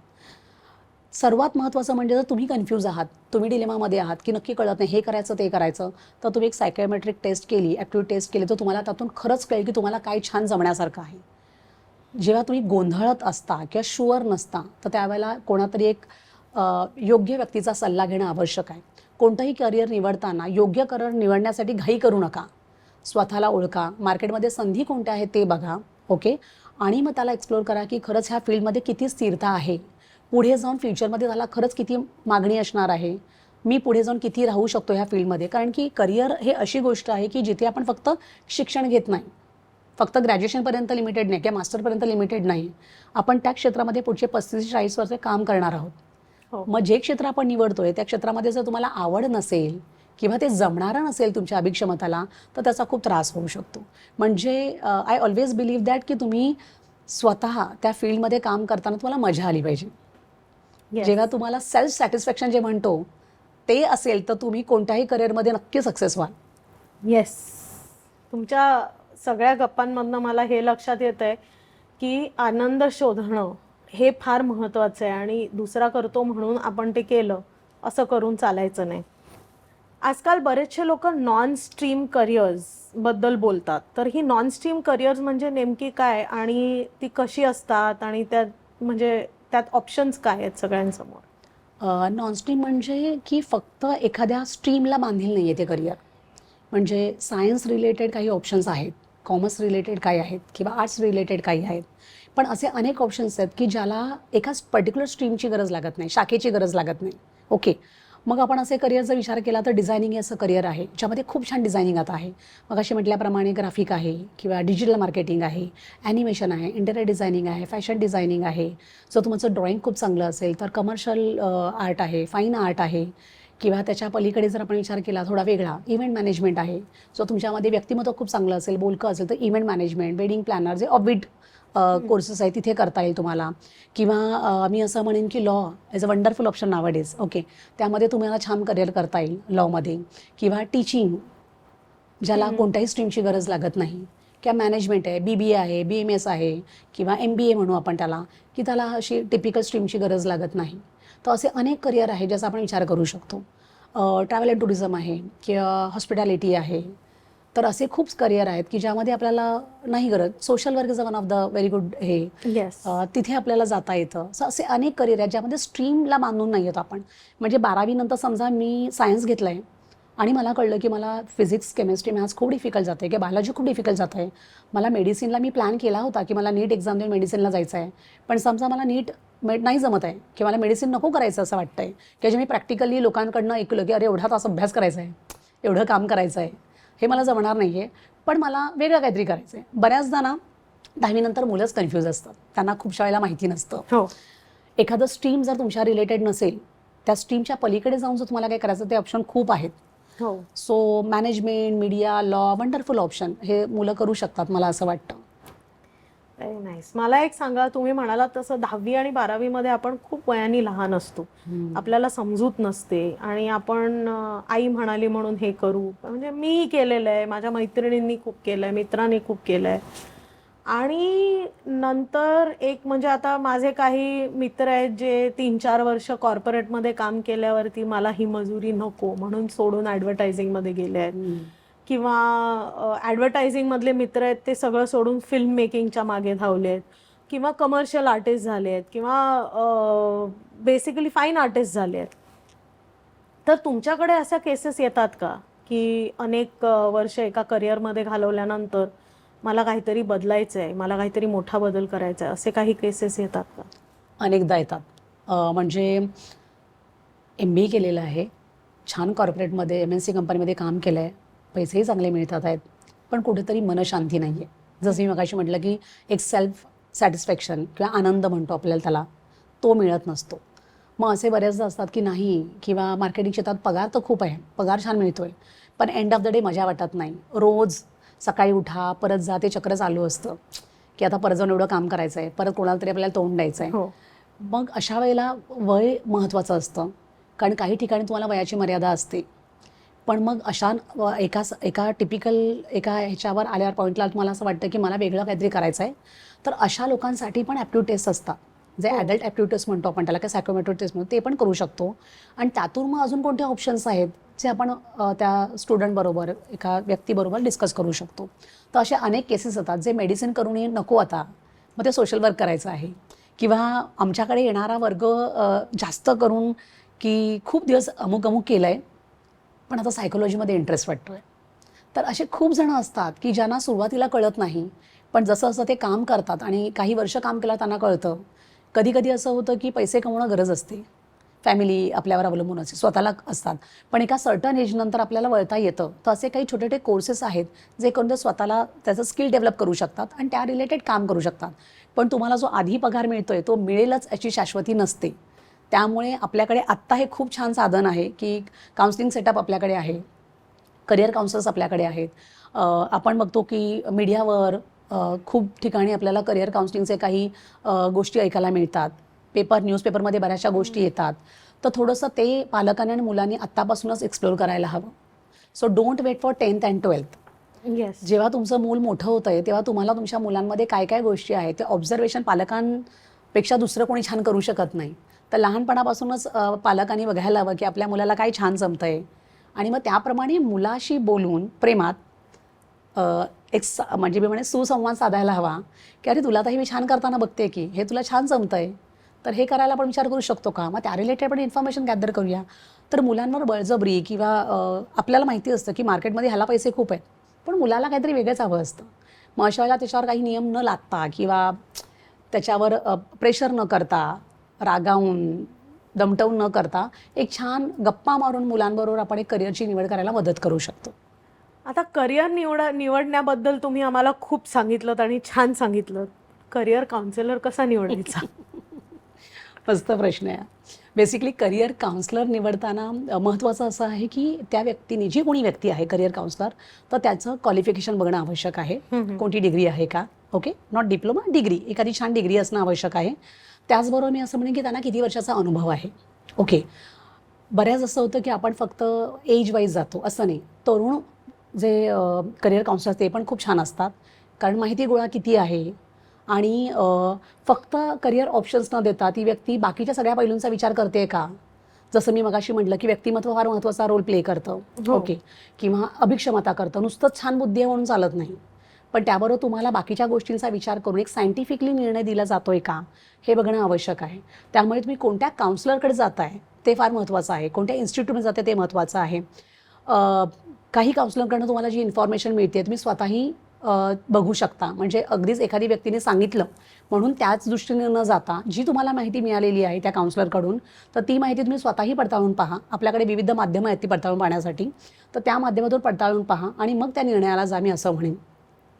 सर्वात महत्त्वाचं म्हणजे जर तुम्ही कन्फ्यूज आहात, तुम्ही डिलेमामध्ये आहात की नक्की कळत नाही हे करायचं ते करायचं, तर तुम्ही एक सायकोमेट्रिक टेस्ट केली, ॲप्टिट्यूड टेस्ट केली, तर तुम्हाला त्यातून खरंच कळेल की तुम्हाला काय छान जमण्यासारखं आहे. जेव्हा तुम्ही गोंधळत असता किंवा शुअर नसता, तर त्यावेळेला कोणातरी एक योग्य व्यक्तीचा सल्ला घेणं आवश्यक आहे. कोणतंही करिअर निवडताना योग्य करिअर निवडण्यासाठी घाई करू नका. स्वतःला ओळखा, मार्केटमध्ये संधी कोणत्या आहेत ते बघा, ओके, आणि मग त्याला एक्सप्लोर करा की खरंच ह्या फील्डमध्ये किती स्थिरता आहे, पुढे जाऊन फ्युचरमध्ये त्याला खरंच किती मागणी असणार आहे, मी पुढे जाऊन किती राहू शकतो ह्या फील्डमध्ये. कारण की करिअर हे अशी गोष्ट आहे की जिथे आपण फक्त शिक्षण घेत नाही, फक्त ग्रॅज्युएशनपर्यंत लिमिटेड नाही किंवा मास्टरपर्यंत लिमिटेड नाही, आपण त्या क्षेत्रामध्ये पुढचे 35-40 वर्ष काम करणार आहोत. मग जे क्षेत्र आपण निवडतोय त्या क्षेत्रामध्ये जर तुम्हाला आवड नसेल किंवा ते जमणारं नसेल तुमच्या अभिक्षमताला, तर त्याचा खूप त्रास होऊ शकतो. म्हणजे आय ऑलवेज बिलीव्ह दॅट की तुम्ही स्वतः त्या फील्डमध्ये काम करताना तुम्हाला मजा आली पाहिजे. जेव्हा तुम्हाला सेल्फ सॅटिस्फॅक्शन जे म्हणतो ते असेल, तर तुम्ही कोणत्याही करिअरमध्ये नक्की सक्सेस व्हाल. येस, तुमच्या सगळ्या गप्पांमधनं मला हे लक्षात येत आहे की आनंद शोधणं हे फार महत्त्वाचं आहे आणि दुसरा करतो म्हणून आपण ते केलं असं करून चालायचं नाही. आजकाल बरेचसे लोक नॉन स्ट्रीम करिअर्सबद्दल बोलतात, तर ही नॉन स्ट्रीम करिअर्स म्हणजे नेमकी काय आणि ती कशी असतात आणि त्यात ऑप्शन्स काय आहेत सगळ्यांसमोर? नॉन स्ट्रीम म्हणजे की फक्त एखाद्या स्ट्रीमला बांधील नाही आहे ते करिअर. म्हणजे सायन्स रिलेटेड काही ऑप्शन्स आहेत, कॉमर्स रिलेटेड काही आहेत किंवा आर्ट्स रिलेटेड काही आहेत, पण असे अनेक ऑप्शन्स आहेत की ज्याला एका पर्टिक्युलर स्ट्रीमची गरज लागत नाही, शाखेची गरज लागत नाही. ओके, मग आपण असे करिअरचा विचार केला तर डिझायनिंग हे असं करिअर आहे ज्यामध्ये खूप छान डिझायनिंग आता आहे. मग असे म्हटल्याप्रमाणे ग्राफिक आहे किंवा डिजिटल मार्केटिंग आहे, ॲनिमेशन आहे, इंटेरियर डिझायनिंग आहे, फॅशन डिझायनिंग आहे. जर तुमचं ड्रॉइंग खूप चांगलं असेल तर कमर्शियल आर्ट आहे, फाईन आर्ट आहे, किंवा त्याच्या पलीकडे जर आपण विचार केला थोडा वेगळा इव्हेंट मॅनेजमेंट आहे. जो तुमच्यामध्ये व्यक्तिमत्व खूप चांगलं असेल, बोलकं असेल, तर इव्हेंट मॅनेजमेंट, वेडिंग प्लॅनर, जे ऑबिट कोर्सेस आहे तिथे करता येईल तुम्हाला. किंवा मी असं म्हणेन की law is a wonderful option nowadays. Okay, त्यामध्ये तुम्हाला छान करिअर करता येईल लॉमध्ये. किंवा टीचिंग, ज्याला कोणत्याही स्ट्रीमची गरज लागत नाही. किंवा मॅनेजमेंट आहे, BBA आहे, BMS आहे किंवा MBA म्हणू आपण त्याला, की त्याला अशी टिपिकल स्ट्रीमची गरज लागत नाही. तर असे अनेक करिअर आहे ज्याचा आपण विचार करू शकतो. ट्रॅव्हल अँड टुरिझम आहे किंवा हॉस्पिटॅलिटी आहे. तर असे खूप करिअर आहेत की ज्यामध्ये आपल्याला नाही गरज. Social work is one of the very good हे, तिथे आपल्याला जाता येतं. सो असे अनेक करिअर आहेत ज्यामध्ये स्ट्रीमला बांधून नाही येत आपण. म्हणजे 12वी नंतर समजा मी सायन्स घेतलं आहे आणि मला कळलं की मला फिजिक्स, केमिस्ट्री, मॅथ्स खूप डिफिकल्ट जातं आहे किंवा बायोलॉजी खूप डिफिकल्ट जातं आहे. मला मेडिसिनला मी प्लॅन केला होता की मला नीट एक्झाम देऊन मेडिसिनला जायचं आहे, पण समजा मला नीट नाही जमत आहे की मला मेडिसिन नको करायचं असं वाटतं आहे, की जे मी प्रॅक्टिकली लोकांकडनं ऐकलं की अरे एवढा तास अभ्यास करायचा आहे, एवढं काम करायचं आहे, हे मला जमणार नाही आहे, पण मला वेगळं काहीतरी करायचं आहे. बऱ्याचदा ना 10वी नंतर मुलंच कन्फ्यूज असतात, त्यांना खूपशा वेळेला माहिती नसतं. एखादं स्ट्रीम जर तुमच्या रिलेटेड नसेल, त्या स्ट्रीमच्या पलीकडे जाऊन जर तुम्हाला काय करायचं ते ऑप्शन खूप आहेत. So management, media, law, wonderful option हे मुलं करू शकतात मला असं वाटतं. Very nice. मला एक सांगा, तुम्ही म्हणालात तसं 10वी आणि 12वी मध्ये आपण खूप वयाने लहान असतो, आपल्याला समजूत नसते आणि आपण आई म्हणाली म्हणून हे करू, म्हणजे मी केलेलं आहे, माझ्या मैत्रिणींनी खूप केलंय, मित्रांनी खूप केलंय. आणि नंतर एक म्हणजे आता माझे काही मित्र आहेत जे 3-4 वर्ष कॉर्पोरेटमध्ये काम केल्यावरती मला ही मजुरी नको म्हणून सोडून ॲडव्हर्टायझिंगमध्ये गेले आहेत. किंवा ॲडव्हर्टायझिंगमधले मित्र आहेत ते सगळं सोडून फिल्म मेकिंगच्या मागे धावले आहेत किंवा कमर्शियल आर्टिस्ट झाले आहेत किंवा बेसिकली फाईन आर्टिस्ट झाले आहेत. तर तुमच्याकडे अशा केसेस येतात का की अनेक वर्ष एका करिअरमध्ये घालवल्यानंतर मला काहीतरी बदलायचं आहे, मला काहीतरी मोठा बदल करायचा आहे, असे काही केसेस येतात का? अनेकदा येतात. म्हणजे MBA केलेलं आहे, छान कॉर्पोरेटमध्ये MNC कंपनीमध्ये काम केलं आहे, पैसेही चांगले मिळतात आहेत, पण कुठेतरी मनशांती नाही आहे. जसं मी मगाशी म्हटलं की एक सेल्फ सॅटिस्फॅक्शन किंवा आनंद म्हणतो आपल्याला त्याला, तो मिळत नसतो. मग असे बऱ्याचदा असतात की नाही, किंवा मार्केटिंग क्षेत्रात पगार तर खूप आहे, पगार छान मिळतो आहे, पण एंड ऑफ द डे मजा वाटत नाही. रोज सकाळी उठा, परत जा, ते चक्र चालू असतं की आता परत जाऊन एवढं काम करायचं आहे, परत कोणाला तरी आपल्याला तोंड द्यायचं आहे. हो. मग अशा वेळेला वय महत्त्वाचं असतं, कारण काही ठिकाणी तुम्हाला वयाची मर्यादा असते. पण मग अशा एका टिपिकल ह्याच्यावर आल्यावर पॉईंटला तुम्हाला असं वाटतं की मला वेगळं काहीतरी करायचं आहे, तर अशा लोकांसाठी पण ॲप्टिट्यूड टेस्ट असतात, जे ॲडल्ट ॲप्टिट्यूड टेस्ट म्हणतो आपण त्याला, काय सायकोमेट्रिक टेस्ट म्हणतो, ते पण करू शकतो. आणि त्यातून मग अजून कोणते ऑप्शन्स आहेत जे आपण त्या स्टुडंटबरोबर, एका व्यक्तीबरोबर डिस्कस करू शकतो. तर असे अनेक केसेस येतात जे मेडिसिन करूनही नको आता, मग ते सोशल वर्क करायचं आहे, किंवा आमच्याकडे येणारा वर्ग जास्त करून की खूप दिवस अमुक केलं आहे, पण आता सायकोलॉजीमध्ये इंटरेस्ट वाटतो आहे. तर असे खूप जणं असतात की ज्यांना सुरुवातीला कळत नाही, पण जसं असं ते काम करतात आणि काही वर्ष काम केलं त्यांना कळतं. कधी कधी असं होतं की पैसे कमवणं गरज असते, फॅमिली आपल्यावर अवलंबून असते, स्वतःला असतात, पण एका सर्टन एजनंतर आपल्याला वळता येतं. तर असे काही छोटे छोटे कोर्सेस आहेत जे करून ते स्वतःला त्याचं स्किल डेव्हलप करू शकतात आणि त्या रिलेटेड काम करू शकतात. पण तुम्हाला जो आधी पगार मिळतोय तो मिळेलच याची शाश्वती नसते. त्यामुळे आपल्याकडे आत्ता हे खूप छान साधन आहे की काउन्सिलिंग सेटअप आपल्याकडे आहे, करिअर काउन्सलर्स आपल्याकडे आहेत. आपण बघतो की मीडियावर खूप ठिकाणी आपल्याला करिअर काउन्सिलिंगचे काही गोष्टी ऐकायला मिळतात. न्यूजपेपरमध्ये बऱ्याचशा गोष्टी येतात. तर थोडंसं ते पालकांनी आणि मुलांनी आत्तापासूनच एक्सप्लोअर करायला हवं. So don't wait for 10th and 12th. Yes. जेव्हा तुमचं मूल मोठं होतं आहे तेव्हा तुम्हाला तुमच्या मुलांमध्ये काय काय गोष्टी आहेत ते ऑब्झर्वेशन पालकांपेक्षा दुसरं कोणी छान करू शकत नाही. तर लहानपणापासूनच पालकांनी बघायला हवं की आपल्या मुलाला काय छान जमतं आहे, आणि मग त्याप्रमाणे मुलाशी बोलून प्रेमात म्हणजे मी म्हणे सुसंवाद साधायला हवा की अरे तुला तर हे मी छान करताना बघते की हे तुला छान जमतं आहे, तर हे करायला आपण विचार करू शकतो का, मग त्या रिलेटेड आपण इन्फॉर्मेशन गॅदर करूया. तर मुलांवर बळजबरी किंवा आपल्याला माहिती असतं की मार्केटमध्ये ह्याला पैसे खूप आहेत, पण मुलाला काहीतरी वेगळंच हवं असतं. मग अशा वेळेला त्याच्यावर काही नियम न लादता किंवा त्याच्यावर प्रेशर न करता, रागावून दमटवून न करता एक छान गप्पा मारून मुलांबरोबर आपण एक करिअरची निवड करायला मदत करू शकतो. आता करिअर निवडण्याबद्दल तुम्ही आम्हाला खूप सांगितलं आणि छान सांगितलं. करिअर काउन्सिलर कसा निवडायचा? मस्त प्रश्न आहे. बेसिकली करिअर काउन्सलर निवडताना महत्त्वाचं असं आहे की त्या व्यक्तीने, जी कोणी व्यक्ती आहे करिअर काउन्सलर, तर त्याचं क्वालिफिकेशन बघणं आवश्यक आहे. कोणती डिग्री आहे का, ओके, नॉट डिप्लोमा, डिग्री, एखादी छान डिग्री असणं आवश्यक आहे. त्याचबरोबर मी असं म्हणेन की त्यांना किती वर्षाचा अनुभव आहे. ओके, बऱ्याच असं होतं की आपण फक्त एज वाईज जातो, असं नाही. तरुण जे करिअर काउन्सलर ते पण खूप छान असतात, कारण माहिती गोळा किती आहे, आणि फक्त करिअर ऑप्शन्स न देता ती व्यक्ती बाकीच्या सगळ्या पैलूंचा विचार करते का. जसं मी मगाशी म्हटलं की व्यक्तिमत्व फार महत्त्वाचा रोल प्ले करतं, ओके, किंवा अभिक्षमता करतं. नुसतंच छान बुद्धी आहे म्हणून चालत नाही, पण त्याबरोबर तुम्हाला बाकीच्या गोष्टींचा विचार करून एक सायंटिफिकली निर्णय दिला जातोय का, हे बघणं आवश्यक आहे. त्यामुळे तुम्ही कोणत्या काउन्सलरकडे जाताय ते फार महत्त्वाचं आहे, कोणत्या इन्स्टिट्यूटमध्ये जाते ते महत्त्वाचं आहे. काही काउन्सलरकडनं तुम्हाला जी इन्फॉर्मेशन मिळते तुम्ही स्वतःही बघू शकता. म्हणजे अगदीच एखादी व्यक्तीने सांगितलं म्हणून त्याच दृष्टीने न जाता जी तुम्हाला माहिती मिळालेली आहे त्या काउन्सलरकडून, तर ती माहिती तुम्ही स्वतःही पडताळून पहा. आपल्याकडे विविध माध्यमं आहेत ती पडताळून पाहण्यासाठी, तर त्या माध्यमातून पडताळून पहा आणि मग त्या निर्णयाला जा. मी असं म्हणेन,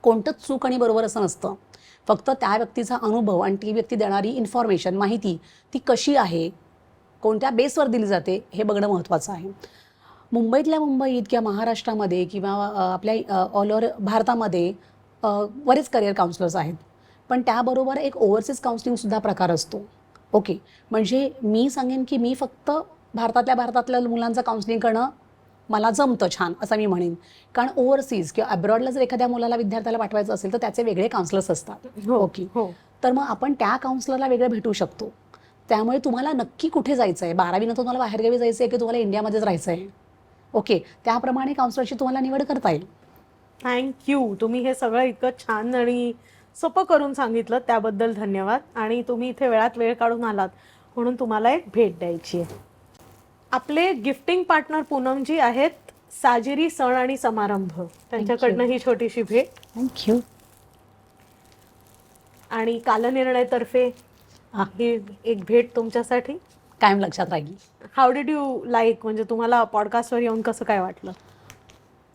कोणतंच चूक आणि बरोबर असं नसतं, फक्त त्या व्यक्तीचा अनुभव आणि ती व्यक्ती देणारी इन्फॉर्मेशन, माहिती ती कशी आहे, कोणत्या बेसवर दिली जाते हे बघणं महत्त्वाचं आहे. मुंबईतल्या मुंबईत किंवा महाराष्ट्रामध्ये किंवा आपल्या ऑल ओव्हर भारतामध्ये बरेच करिअर काउन्सलर्स आहेत, पण त्याबरोबर एक ओव्हरसीज काउन्सिलिंगसुद्धा प्रकार असतो. ओके, म्हणजे मी सांगेन की मी फक्त भारतातल्या मुलांचं काउन्सिलिंग करणं मला जमतं छान असं मी म्हणेन, कारण ओव्हरसीज किंवा अब्रॉडला जर एखाद्या मुलाला, विद्यार्थ्याला पाठवायचं असेल तर त्याचे वेगळे काउन्सलर्स असतात. ओके, तर मग आपण त्या काउन्सलरला वेगळं भेटू शकतो. त्यामुळे तुम्हाला नक्की कुठे जायचं आहे, 12वीनंतर तुम्हाला बाहेरगावी जायचं आहे की तुम्हाला इंडियामध्येच राहायचं आहे, ओके, त्याप्रमाणे काउन्सलरची तुम्हाला निवड करता येईल. थँक्यू. तुम्ही हे सगळं इतकं छान आणि सोपं करून सांगितलं, त्याबद्दल धन्यवाद. आणि तुम्ही इथे वेळात वेळ काढून आलात म्हणून तुम्हाला एक भेट द्यायची आहे. आपले गिफ्टिंग पार्टनर पूनमजी आहेत साजिरी सण आणि समारंभ, त्यांच्याकडनं ही छोटीशी भेट. थँक्यू. आणि कालनिर्णयतर्फे ही एक भेट तुमच्यासाठी. कायम लक्षात राहील. हाऊ डिड यू लाईक, म्हणजे तुम्हाला पॉडकास्टवर येऊन कसं काय वाटलं?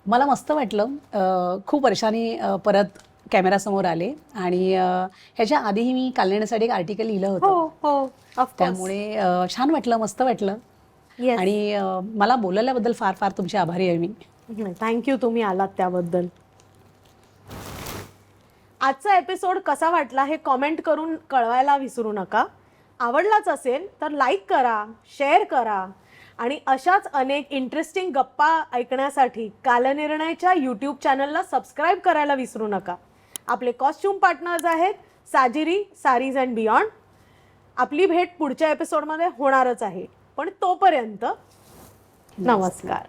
मला मस्त वाटलं. खूप वर्षांनी परत कॅमेरासमोर आले आणि ह्याच्या आधीही मी कालनिर्णयासाठी एक आर्टिकल लिहिलं होतं. हो ऑफकोर्स. त्यामुळे छान वाटलं, मस्त वाटलं. येस. आणि मला बोलवल्याबद्दल फार फार तुमची आभारी आहे मी. थँक्यू तुम्ही आलात त्याबद्दल. आजचा एपिसोड कसा वाटला हे कॉमेंट करून कळवायला विसरू नका. आवडलाच असेल तर लाईक करा, शेअर करा आणि अशाच अनेक इंटरेस्टिंग गप्पा ऐकण्यासाठी कालनिर्णयच्या यूट्यूब चॅनलला सबस्क्राईब करायला विसरू नका. आपले कॉस्ट्यूम पार्टनर्स आहेत साजिरी सारीज अँड बियॉन्ड. आपली भेट पुढच्या एपिसोडमध्ये होणारच आहे, पण तोपर्यंत नमस्कार.